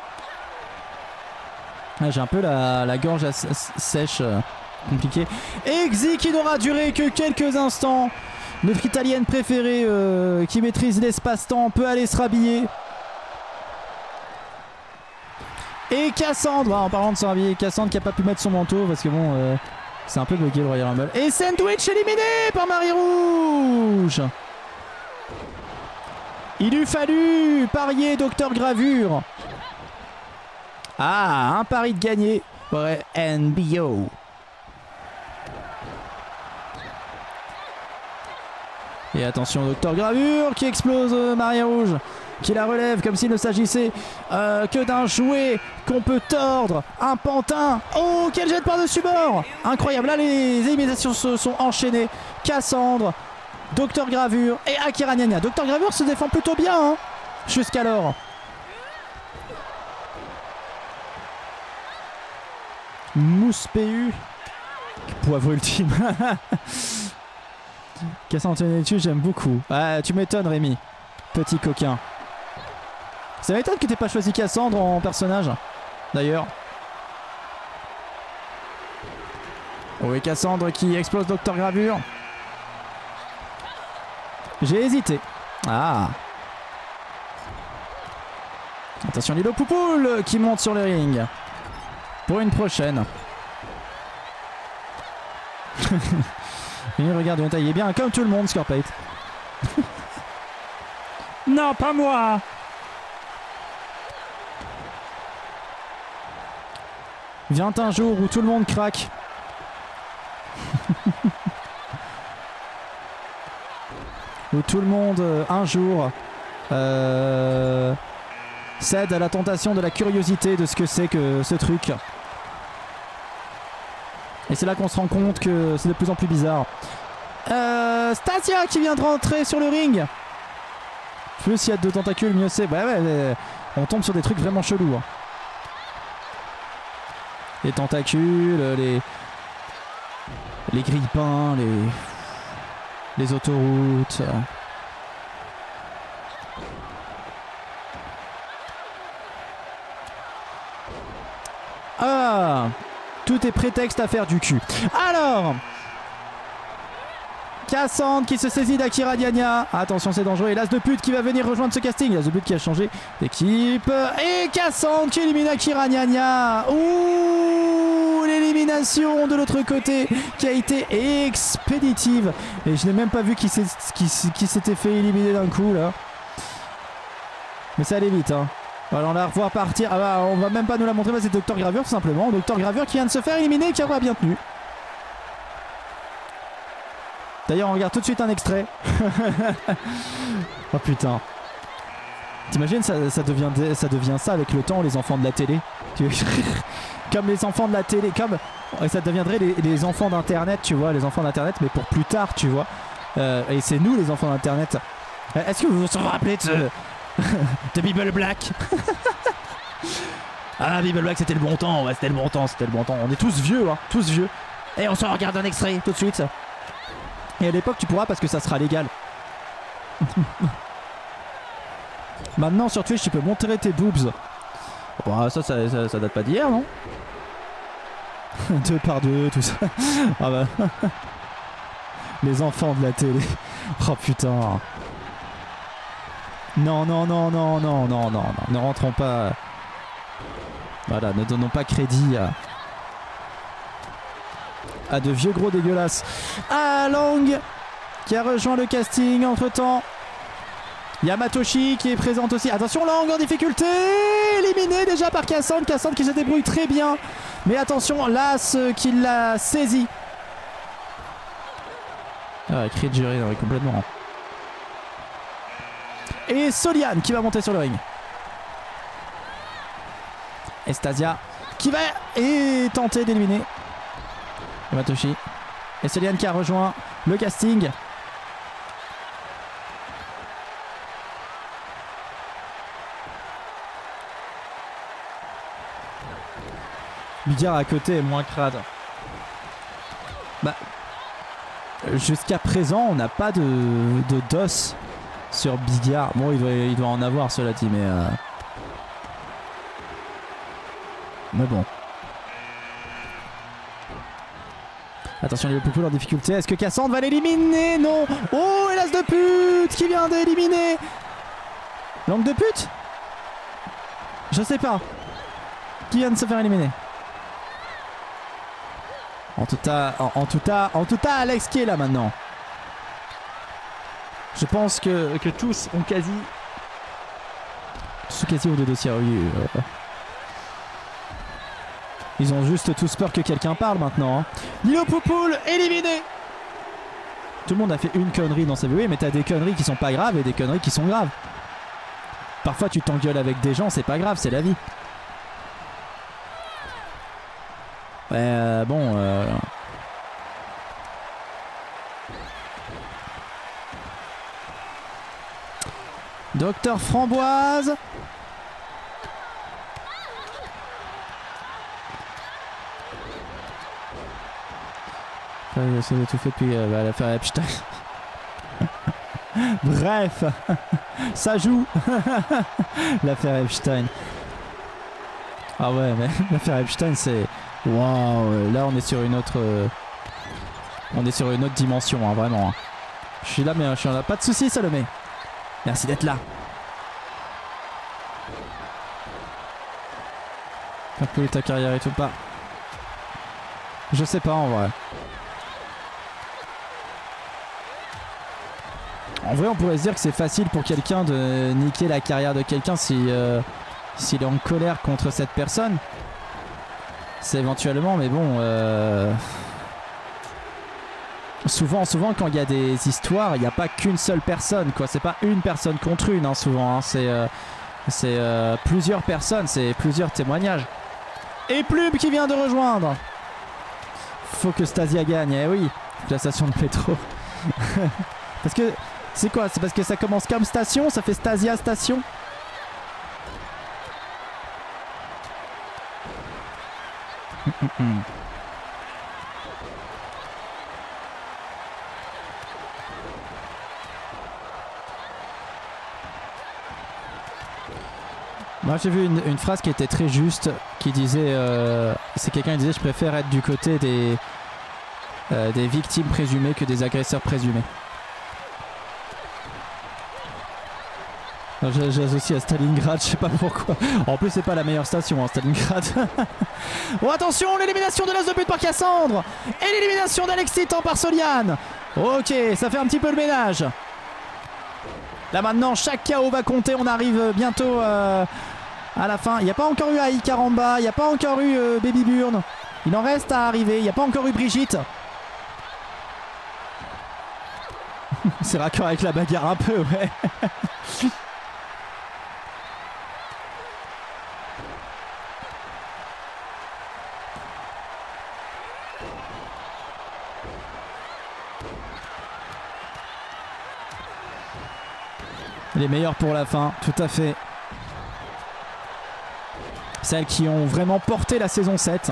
Ah, j'ai un peu la gorge sèche, compliquée. Et Xi qui n'aura duré que quelques instants. Notre italienne préférée qui maîtrise l'espace-temps peut aller se rhabiller. Et Cassandre, en parlant de se rhabiller, Cassandre qui a pas pu mettre son manteau parce que bon, c'est un peu bloqué le Royal Rumble. Et Sandwich éliminé par Marie Rouge. Il eût fallu parier Dr Gravure. Ah, un pari de gagné pour NBO. Et attention, Dr Gravure qui explose Marie Rouge. Qui la relève comme s'il ne s'agissait que d'un jouet qu'on peut tordre. Un pantin. Oh, quel jet par-dessus bord. Incroyable. Là, les éliminations se sont enchaînées. Cassandre, Dr Gravure et Akira Nya Nya. Dr Gravure se défend plutôt bien, hein, jusqu'alors. Mousse PU. Poivre ultime. Cassandre dessus, j'aime beaucoup. Ah, tu m'étonnes, Rémi. Petit coquin. Ça m'étonne que t'aies pas choisi Cassandre en personnage, d'ailleurs. Oui, Cassandre qui explose Dr Gravure. J'ai hésité. Ah. Attention, Lilo Poupoule qui monte sur le ring. Pour une prochaine. Et regarde, il est bien comme tout le monde, Scorpate. Non, pas moi. Vient un jour où tout le monde craque. Où tout le monde, un jour, cède à la tentation de la curiosité de ce que c'est que ce truc. Et c'est là qu'on se rend compte que c'est de plus en plus bizarre. Stasia qui vient de rentrer sur le ring. Plus il y a de tentacules, mieux c'est. Ouais, on tombe sur des trucs vraiment chelous. Hein. Les tentacules, les grille-pains, les autoroutes. Ah, Tout est prétexte à faire du cul. Alors, Cassandre qui se saisit d'Akira Diania. Attention, c'est dangereux. Et l'as de pute qui va venir rejoindre ce casting. L'as de pute qui a changé d'équipe. Et Cassandre qui élimine Akira Diania. Ouh, l'élimination de l'autre côté qui a été expéditive. Et je n'ai même pas vu qui s'était fait éliminer d'un coup là. Mais ça allait vite, hein. Voilà, on va la revoir partir. Ah bah, on va même pas nous la montrer, c'est Docteur Gravure tout simplement. Docteur Gravure qui vient de se faire éliminer et qui aura bien tenu. D'ailleurs, on regarde tout de suite un extrait. Oh putain. T'imagines, ça devient ça avec le temps, les enfants de la télé. Comme les enfants de la télé, comme ça deviendrait les enfants d'internet, tu vois, les enfants d'internet, mais pour plus tard, tu vois. Et c'est nous les enfants d'internet. Est-ce que vous vous rappelez de Bible Black? Ah, Bible Black, c'était le bon temps, ouais, c'était le bon temps. On est tous vieux, hein, tous vieux. Et on se regarde un extrait tout de suite. Et à l'époque, tu pourras parce que ça sera légal. Maintenant, sur Twitch, tu peux montrer tes boobs. Bon, ça date pas d'hier, non? 2 par 2, tout ça. Ah bah. Les enfants de la télé. Oh putain. Non. Ne rentrons pas. Voilà, ne donnons pas crédit à de vieux gros dégueulasses. Ah, Lang qui a rejoint le casting entre temps. Yamatoshi qui est présente aussi. Attention, Lang en difficulté. Éliminé déjà par Cassandre. Cassandre qui se débrouille très bien. Mais attention, Las qui l'a saisi. Ah, cri de jury, oui, complètement. Et Soliane qui va monter sur le ring. Estasia qui va tenter d'éliminer Yamatoshi. Et Soliane qui a rejoint le casting. Bigard à côté est moins crade. Bah, jusqu'à présent, on n'a pas de DOS sur Bigard. Bon, il doit en avoir, cela dit, mais bon. Attention, les Poupoule en difficulté. Est-ce que Cassandre va l'éliminer? Non. Oh, hélas de pute qui vient d'éliminer. Langue de pute? Je sais pas. Qui vient de se faire éliminer? En tout cas, Alex qui est là maintenant. Je pense que tous ont quasi ont des dossiers. Oui, ils ont juste tous peur que quelqu'un parle maintenant. Hein. Lilo Poupoule éliminé. Tout le monde a fait une connerie dans sa vie, oui, mais t'as des conneries qui sont pas graves et des conneries qui sont graves. Parfois tu t'engueules avec des gens, c'est pas grave, c'est la vie. Bon. Docteur Framboise. C'est tout fait depuis l'affaire Epstein. Bref, ça joue. L'affaire Epstein. Ah ouais, mais l'affaire Epstein, c'est waouh. Là, on est sur une autre, dimension, hein, vraiment. Hein. Je suis là, mais je suis là. Pas de soucis, Salomé. Merci d'être là. Un peu ta carrière et tout pas. Je sais pas en vrai. En vrai, on pourrait se dire que c'est facile pour quelqu'un de niquer la carrière de quelqu'un s'il est en colère contre cette personne. C'est éventuellement, mais bon... Souvent, quand il y a des histoires, il n'y a pas qu'une seule personne, quoi. C'est pas une personne contre une, hein, souvent. Hein. C'est plusieurs personnes, c'est plusieurs témoignages. Et Plume qui vient de rejoindre. Faut que Stasia gagne, eh oui. La station de métro. Parce que... C'est quoi? C'est parce que ça commence comme station, ça fait Stasia station? Moi j'ai vu une phrase qui était très juste. qui disait, c'est quelqu'un qui disait je préfère être du côté des victimes présumées que des agresseurs présumés. J'associe à Stalingrad, je sais pas pourquoi. En plus c'est pas la meilleure station, hein, Stalingrad. Oh attention, l'élimination de l'as de but par Cassandre et l'élimination d'Alex Titan par Soliane. Ok, ça fait un petit peu le ménage. Là maintenant chaque KO va compter, on arrive bientôt à la fin. Il n'y a pas encore eu Aïe Karamba, il n'y a pas encore eu Baby Burn. Il en reste à arriver, il n'y a pas encore eu Brigitte. C'est raccord avec la bagarre un peu, ouais. Les meilleurs pour la fin, tout à fait. Celles qui ont vraiment porté la saison 7.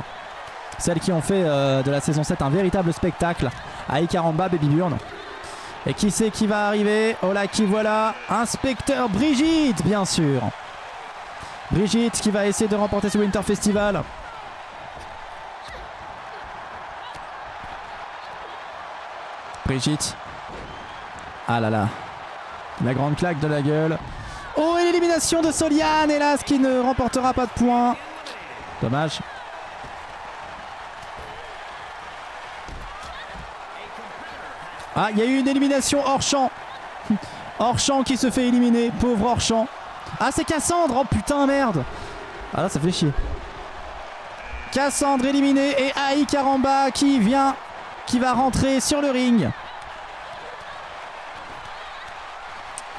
Celles qui ont fait de la saison 7 un véritable spectacle. Aïe Karamba, Baby Burn. Et qui c'est qui va arriver? Oh là, qui voilà? Inspecteur Brigitte, bien sûr. Brigitte qui va essayer de remporter ce Winter Festival. Brigitte. Ah là là. La grande claque de la gueule. Oh, et l'élimination de Soliane, hélas, qui ne remportera pas de points. Dommage. Ah, il y a eu une élimination hors champ. Hors champ qui se fait éliminer. Pauvre hors champ. Ah, c'est Cassandre. Oh putain, merde. Ah là, ça fait chier. Cassandre éliminée et Aïe Karamba qui va rentrer sur le ring.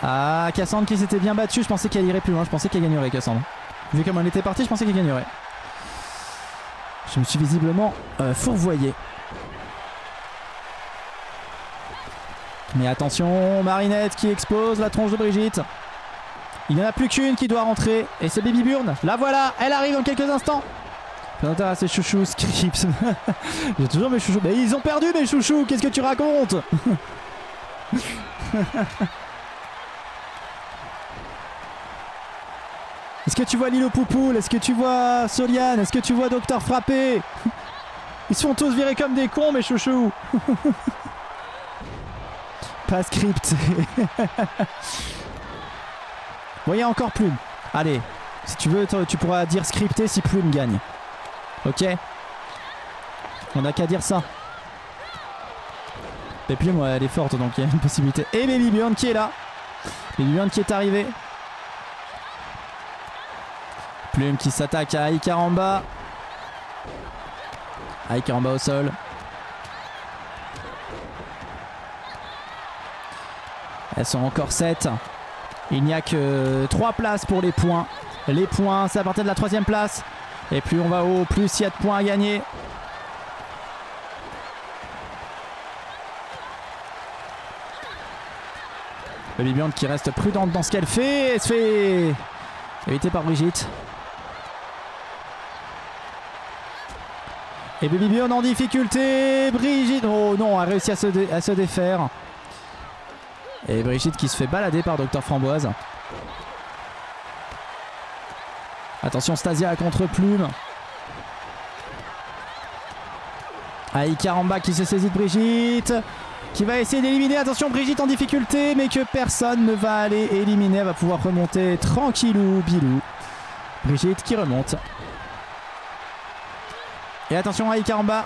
Ah, Cassandre qui s'était bien battue, je pensais qu'elle irait plus loin, je pensais qu'elle gagnerait Cassandre. Vu comme elle était partie, je pensais qu'elle gagnerait. Je me suis visiblement fourvoyé. Mais attention, Marinette qui explose la tronche de Brigitte. Il n'y en a plus qu'une qui doit rentrer, et c'est Baby Burn. La voilà, elle arrive dans quelques instants. Présentateur à ses chouchous, Scripps. J'ai toujours mes chouchous. Mais ils ont perdu mes chouchous, qu'est-ce que tu racontes? Est-ce que tu vois Lilo Poupoule? Est-ce que tu vois Soliane? Est-ce que tu vois Docteur Frappé? Ils se font tous virer comme des cons, mes chouchous. Pas scripté. Voyez encore Plume. Allez, si tu veux, tu pourras dire scripté si Plume gagne. Ok? On n'a qu'à dire ça. Et Plume, ouais, elle est forte, donc il y a une possibilité. Et Baby Burn qui est là. Baby Burn qui est arrivé. Plume qui s'attaque à Aïe Karamba. Aïe Karamba au sol. Elles sont encore 7. Il n'y a que 3 places pour les points. Les points, c'est à partir de la 3e place. Et plus on va haut, plus il y a de points à gagner. Baby Burn qui reste prudente dans ce qu'elle fait. Elle se fait éviter par Brigitte. Et Baby Burn en difficulté. Brigitte, oh non, a réussi à se défaire. Et Brigitte qui se fait balader par Docteur Framboise. Attention, Stasia contre Plume. Aïe Karamba qui se saisit de Brigitte. Qui va essayer d'éliminer. Attention, Brigitte en difficulté, mais que personne ne va aller éliminer. Elle va pouvoir remonter tranquillou, bilou. Brigitte qui remonte. Et attention, Aïe Karamba.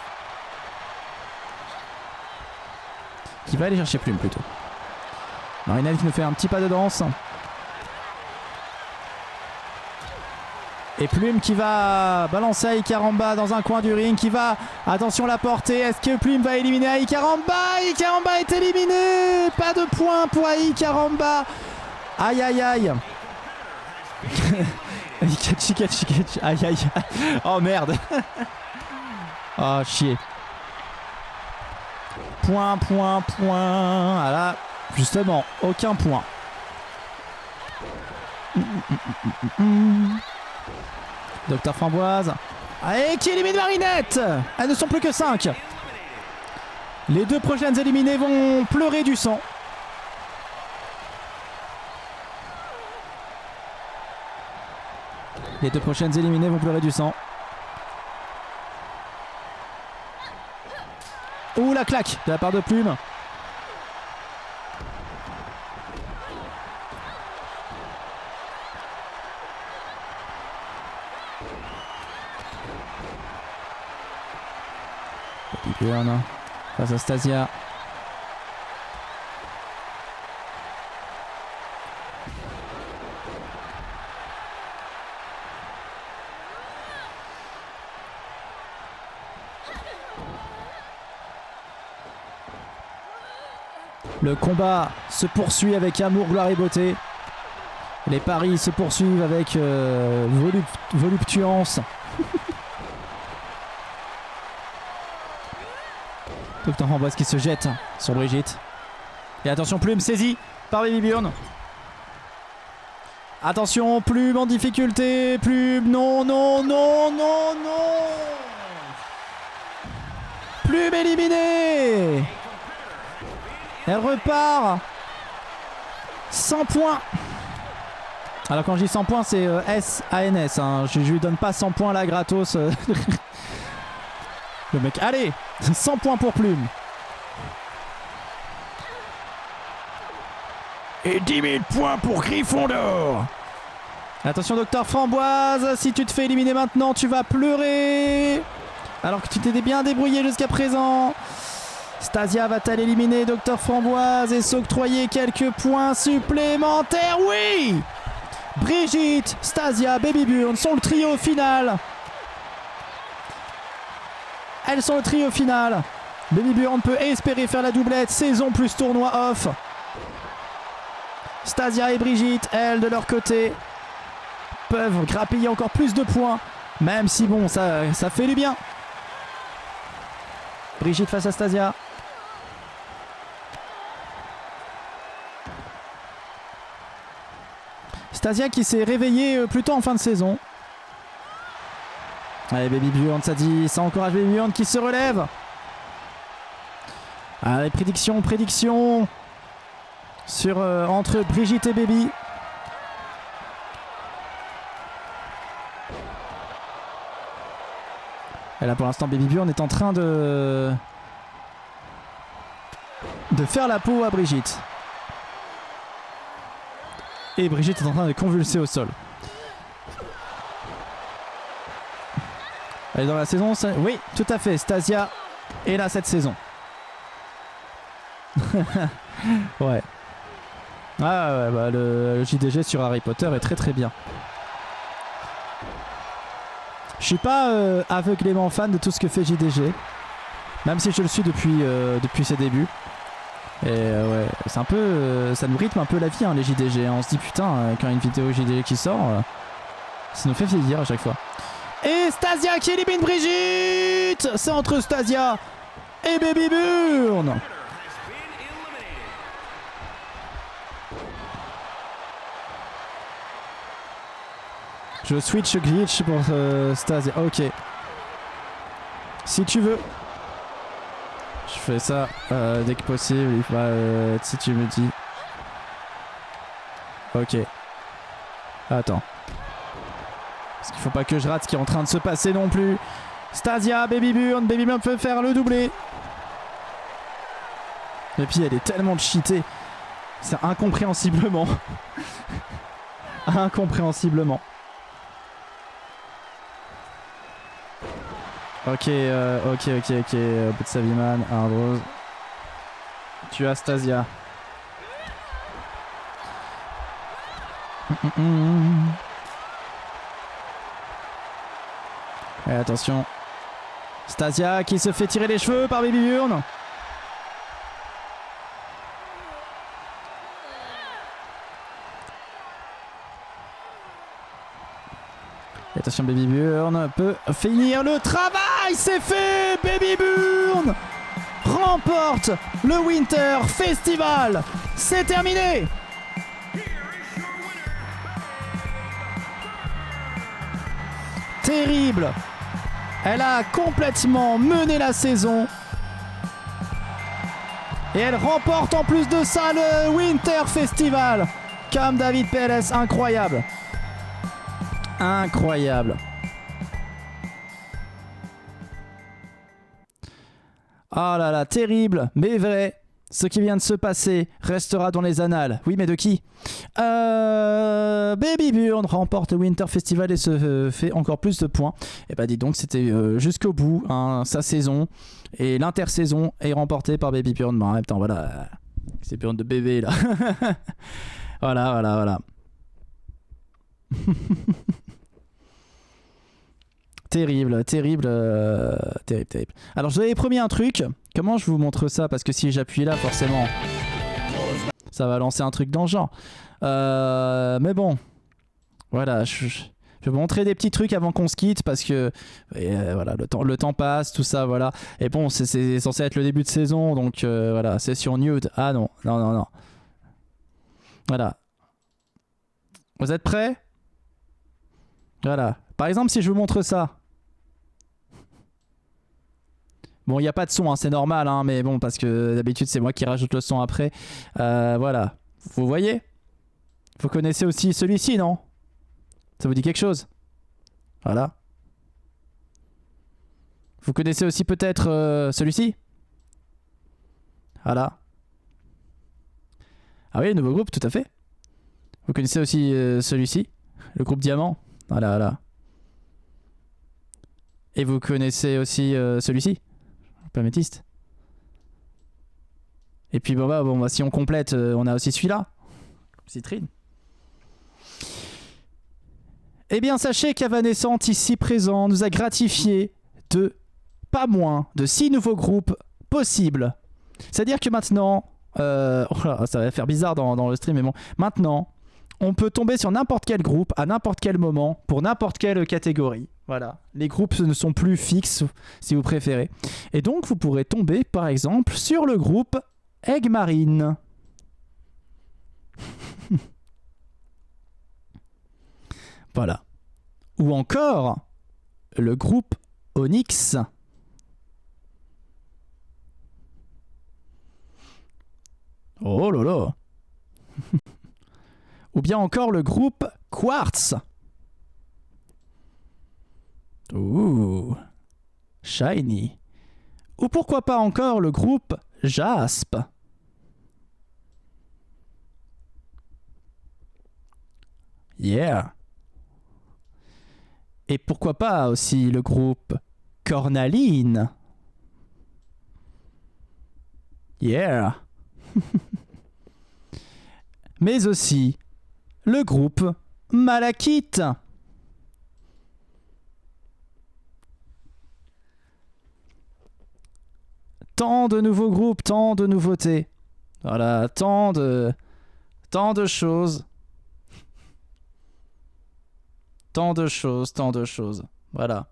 Qui va aller chercher Plume plutôt. Marinelle qui nous fait un petit pas de danse. Et Plume qui va balancer Aïe Karamba dans un coin du ring. Qui va, attention, la porter. Est-ce que Plume va éliminer Aïe Karamba? Aïe Karamba est éliminé. Pas de points pour Aïe Karamba. Aïe aïe aïe. Catchy, catchy, catchy. Aïe aïe aïe. Oh merde. Oh chier. Point, point, point. Ah là, justement, aucun point. Docteur Framboise. Allez, qui élimine Marinette? Elles ne sont plus que 5. Les 2 prochaines éliminées vont pleurer du sang. Les 2 prochaines éliminées vont pleurer du sang. la claque de la part de Plume. Burn face à Stasia. Le combat se poursuit avec amour, gloire et beauté. Les paris se poursuivent avec voluptuance. Dr. Framboise qui se jette sur Brigitte. Et attention, Plume saisie par Baby Burn. Attention, Plume en difficulté. Plume, non, non, non, non, non. Plume éliminée. Elle repart. 100 points. Alors quand je dis 100 points, c'est S-A-N-S. Hein. Je lui donne pas 100 points là gratos. Le mec, allez, 100 points pour Plume. Et 10 000 points pour Gryffondor. Attention, Docteur Framboise, si tu te fais éliminer maintenant, tu vas pleurer. Alors que tu t'étais bien débrouillé jusqu'à présent. Stasia va-t-elle éliminer Docteur Framboise et s'octroyer quelques points supplémentaires? Oui! Brigitte, Stasia, Baby Burn sont le trio final. Elles sont le trio final. Baby Burn peut espérer faire la doublette saison plus tournoi off. Stasia et Brigitte, elles de leur côté, peuvent grappiller encore plus de points. Même si bon, ça fait du bien. Brigitte face à Stasia. Stasia qui s'est réveillée plutôt en fin de saison. Allez, Baby Burn, ça encourage Baby Burn qui se relève. Allez, prédiction sur, entre Brigitte et Baby. Et là pour l'instant Baby Burn est en train de faire la peau à Brigitte. Et Brigitte est en train de convulser au sol. Elle est dans la saison, oui, tout à fait. Stasia est là cette saison. Ouais. Ah ouais, bah le JDG sur Harry Potter est très très bien. Je suis pas aveuglément fan de tout ce que fait JDG, même si je le suis depuis ses débuts. Et ouais, c'est un peu, ça nous rythme un peu la vie, hein, les JDG. On se dit putain, quand il y a une vidéo JDG qui sort, ça nous fait vieillir à chaque fois. Et Stasia qui élimine Brigitte. C'est entre Stasia et Baby Burn. Je switch glitch pour Stasia. Ok. Si tu veux. Je fais ça dès que possible. Si tu me dis. Ok. Attends. Parce qu'il faut pas que je rate ce qui est en train de se passer non plus. Stasia, Baby Burn peut faire le doublé. Et puis elle est tellement cheatée. C'est incompréhensiblement. Incompréhensiblement. Ok. Bout de Saviman, Ardrose. Tu as Stasia. Et attention. Stasia qui se fait tirer les cheveux par Baby Burn. Et attention, Baby Burn peut finir le travail. C'est fait. Baby Burn remporte le Winter Festival. C'est terminé. Terrible. Elle a complètement mené la saison. Et elle remporte en plus de ça le Winter Festival. Comme David Pérez, incroyable. Incroyable. Ah là là, terrible, mais vrai. Ce qui vient de se passer restera dans les annales. Oui, mais de qui? Baby Burn remporte le Winter Festival et se fait encore plus de points. Et bah dis donc, c'était jusqu'au bout, hein, sa saison. Et l'intersaison est remportée par Baby Burn. Mais en même temps, voilà, c'est Burn de bébé là. Voilà. Terrible. Alors, je vous avais promis un truc. Comment je vous montre ça? Parce que si j'appuie là, forcément, ça va lancer un truc dans le genre. Mais bon, voilà, je vais vous montrer des petits trucs avant qu'on se quitte parce que voilà, le temps passe, tout ça, voilà. Et bon, c'est censé être le début de saison, donc voilà, session nude. Ah non. Voilà. Vous êtes prêts? Voilà. Par exemple, si je vous montre ça. Bon, il n'y a pas de son, hein, c'est normal, hein, mais bon, parce que d'habitude, c'est moi qui rajoute le son après. Voilà. Vous voyez? Vous connaissez aussi celui-ci, non? Ça vous dit quelque chose? Voilà. Vous connaissez aussi peut-être celui-ci? Voilà. Ah oui, nouveau groupe, tout à fait. Vous connaissez aussi celui-ci? Le groupe Diamant? Voilà. Et vous connaissez aussi celui-ci? Améthyste. Et puis bon, si on complète, on a aussi celui-là. Citrine. Eh bien, sachez qu'Evanescent, ici présent, nous a gratifié de pas moins de 6 nouveaux groupes possibles. C'est-à-dire que maintenant, ça va faire bizarre dans le stream, mais bon, maintenant, on peut tomber sur n'importe quel groupe à n'importe quel moment pour n'importe quelle catégorie. Voilà, les groupes ne sont plus fixes si vous préférez. Et donc vous pourrez tomber par exemple sur le groupe Egg Marine. Voilà. Ou encore le groupe Onyx. Oh là là. Ou bien encore le groupe Quartz. Ouh, shiny. Ou pourquoi pas encore le groupe Jasp. Yeah. Et pourquoi pas aussi le groupe Cornaline. Yeah. Mais aussi le groupe Malachite. Tant de nouveaux groupes, tant de nouveautés. Voilà, tant de choses. Tant de choses. Voilà.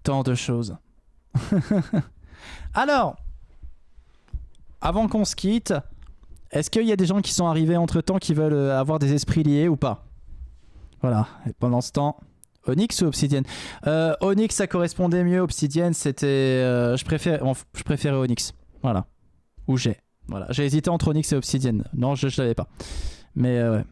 Tant de choses. Alors, avant qu'on se quitte, est-ce qu'il y a des gens qui sont arrivés entre-temps qui veulent avoir des esprits liés ou pas? Voilà, et pendant ce temps... Onyx ou Obsidienne? Onyx, ça correspondait mieux. Obsidienne, c'était... je préférais Onyx. Voilà. Ou j'ai. Voilà. J'ai hésité entre Onyx et Obsidienne. Non, je l'avais pas. Mais ouais.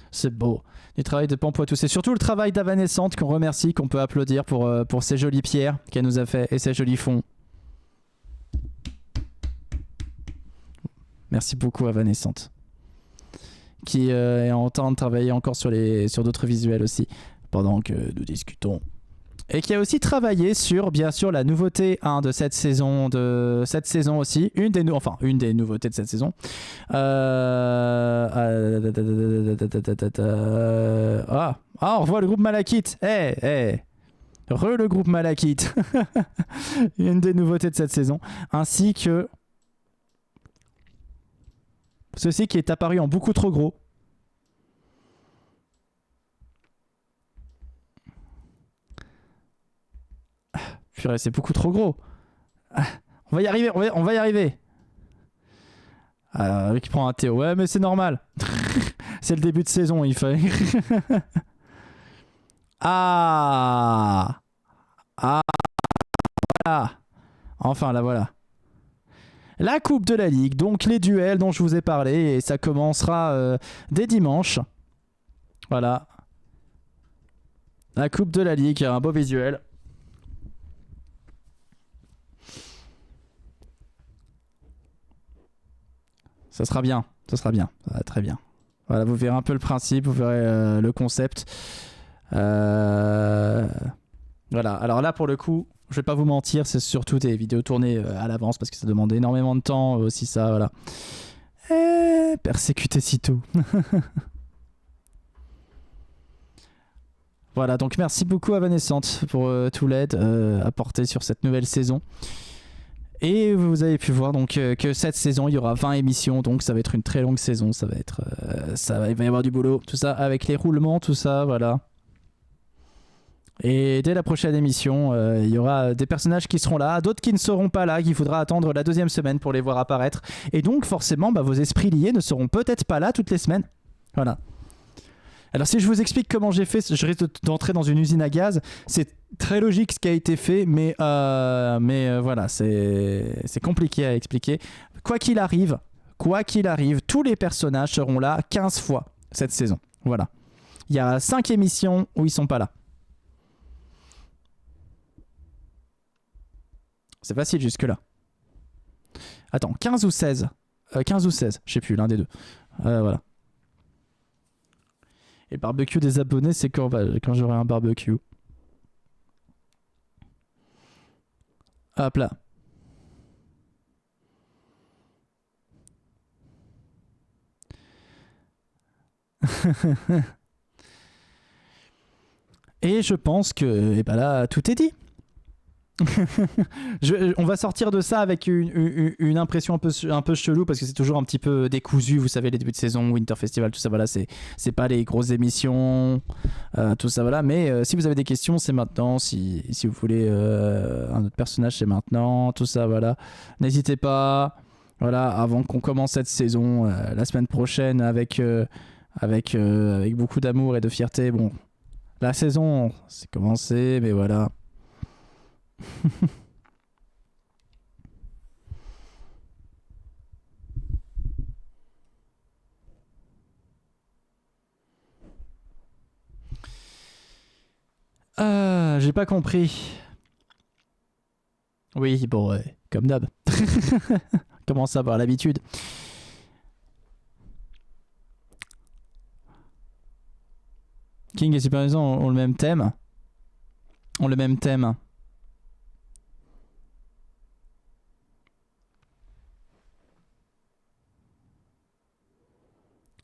C'est beau. Du travail de Pampoitou. C'est surtout le travail d'Evanescent qu'on remercie, qu'on peut applaudir pour ces jolies pierres qu'elle nous a fait et ces jolis fonds. Merci beaucoup Evanescent. Qui est en train de travailler encore sur d'autres visuels aussi, pendant que nous discutons. Et qui a aussi travaillé sur, bien sûr, la nouveauté de cette saison aussi. Une des nouveautés de cette saison. On revoit le groupe Malachite. Le groupe Malachite. Une des nouveautés de cette saison. Ainsi que ceci qui est apparu en beaucoup trop gros. Purée, c'est beaucoup trop gros. On va y arriver, on va y arriver. Qui prend un Théo. Ouais, mais c'est normal. C'est le début de saison, il fait. Voilà. Enfin, là, voilà. la Coupe de la Ligue, donc les duels dont je vous ai parlé, et ça commencera dès dimanche. Voilà. La Coupe de la Ligue, un beau visuel. Ça sera bien, ça va très bien. Voilà, vous verrez un peu le principe, vous verrez le concept. Voilà, alors là pour le coup, je vais pas vous mentir, c'est surtout des vidéos tournées à l'avance parce que ça demande énormément de temps aussi ça, voilà. Persécuté sitôt. Voilà, donc merci beaucoup à Vanessante pour tout l'aide apportée sur cette nouvelle saison. Et vous avez pu voir donc que cette saison il y aura 20 émissions, donc ça va être une très longue saison, ça va être il va y avoir du boulot, tout ça avec les roulements, tout ça, voilà. Et dès la prochaine émission, il y aura des personnages qui seront là, d'autres qui ne seront pas là, qu'il faudra attendre la 2e semaine pour les voir apparaître. Et donc forcément, vos esprits liés ne seront peut-être pas là toutes les semaines. Voilà. Alors si je vous explique comment j'ai fait, je risque d'entrer dans une usine à gaz. C'est très logique ce qui a été fait, mais voilà, c'est compliqué à expliquer. Quoi qu'il arrive, tous les personnages seront là 15 fois cette saison. Voilà. Il y a 5 émissions où ils sont pas là. C'est facile jusque-là. Attends, 15 ou 16 15 ou 16, je sais plus, l'un des deux. Voilà. Et le barbecue des abonnés, c'est quand j'aurai un barbecue. Hop là. Et je pense que là, tout est dit. On va sortir de ça avec une impression un peu chelou parce que c'est toujours un petit peu décousu, vous savez, les débuts de saison, Winter Festival, tout ça, voilà, c'est pas les grosses émissions, tout ça, voilà. Mais si vous avez des questions, c'est maintenant. Si vous voulez un autre personnage, c'est maintenant, tout ça, voilà. N'hésitez pas, voilà, avant qu'on commence cette saison la semaine prochaine avec beaucoup d'amour et de fierté. Bon, la saison, c'est commencé, mais voilà. J'ai pas compris. Oui, bon, comme d'hab. Commence à avoir l'habitude. King et Super Maison ont le même thème.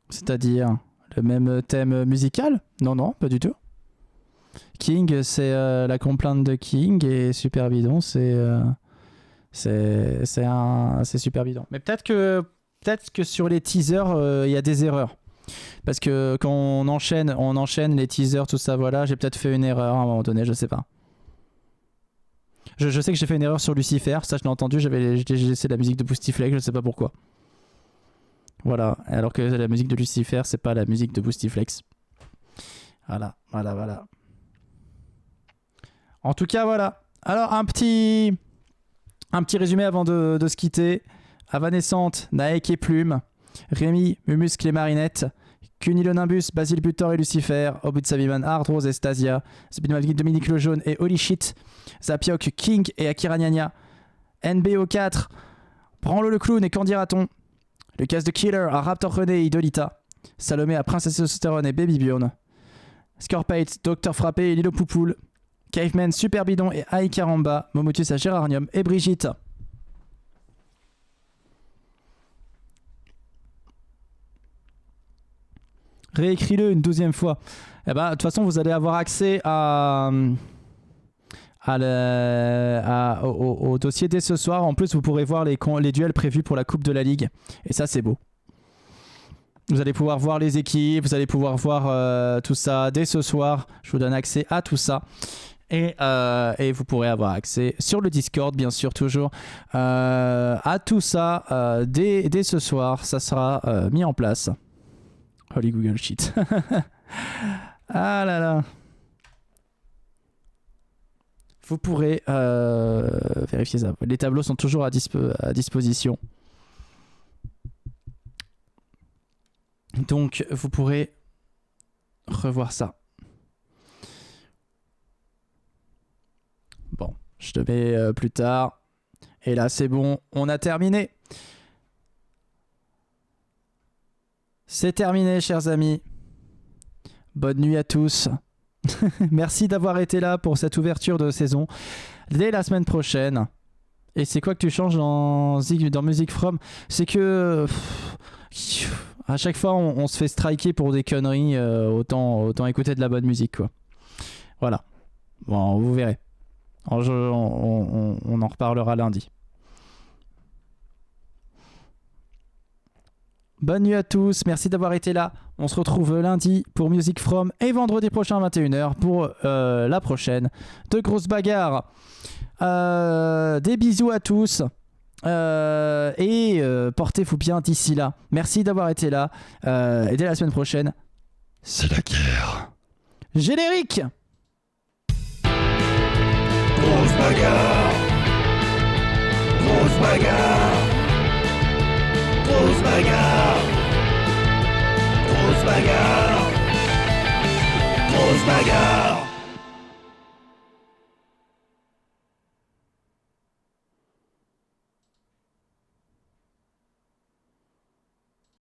C'est-à-dire le même thème musical? Non, pas du tout. King, c'est la complainte de King et Super Bidon, c'est Super Bidon. Mais peut-être que sur les teasers, il y a des erreurs. Parce que quand on enchaîne les teasers, tout ça, voilà, j'ai peut-être fait une erreur à un moment donné, je sais pas. Je sais que j'ai fait une erreur sur Lucifer, ça je l'ai entendu, j'ai laissé la musique de Boostiflex, je sais pas pourquoi. Voilà, alors que la musique de Lucifer, c'est pas la musique de Boostiflex. Voilà. En tout cas, voilà. Alors, un petit résumé avant de se quitter. Avanescente, Naek et Plume, Rémi, Mumuscle et Marinette, Cunilonimbus, Basile Butor et Lucifer, Obud Saviman, Hard Rose et Stasia, Spinmalgit, Dominique Lejaune et Holy Shit, Zapiok, King et Akira Nyanya, NBO4, Branlo le Clown et Candy-Raton, Lucas de Killer à Raptor René et Idolita, Salomé à Princesse Testosterone et Baby Bjorn, Scorpate, Docteur Frappé et Lilo Poupoule, Caveman, Super Bidon et Aïe Caramba, Momotus à Gérarnium et Brigitte. Réécris-le une 12e fois. Eh ben, de toute façon, vous allez avoir accès au dossier dès ce soir. En plus, vous pourrez voir les duels prévus pour la Coupe de la Ligue. Et ça, c'est beau. Vous allez pouvoir voir les équipes, vous allez pouvoir voir tout ça dès ce soir. Je vous donne accès à tout ça. Et vous pourrez avoir accès sur le Discord, bien sûr, toujours, à tout ça dès ce soir. Ça sera mis en place. Holy Google Shit. Ah là là. vous pourrez vérifier ça. Les tableaux sont toujours à disposition. Donc, vous pourrez revoir ça. Bon, je te mets plus tard. Et là, c'est bon, on a terminé. C'est terminé, chers amis. Bonne nuit à tous. Merci d'avoir été là pour cette ouverture de saison. Dès la semaine prochaine. Et c'est quoi que tu changes dans Music From? C'est que à chaque fois on se fait striker pour des conneries. Autant écouter de la bonne musique, quoi. Voilà. Bon, vous verrez. On en reparlera lundi. Bonne nuit à tous, merci d'avoir été là. On se retrouve lundi pour Music From et vendredi prochain à 21h pour la prochaine de grosses bagarres. Des bisous à tous et portez-vous bien d'ici là. Merci d'avoir été là et dès la semaine prochaine, c'est la guerre. Générique. Grosse bagarre. Grosse bagarre. Grosse bagarre. Grosse bagarre. Grosse bagarre.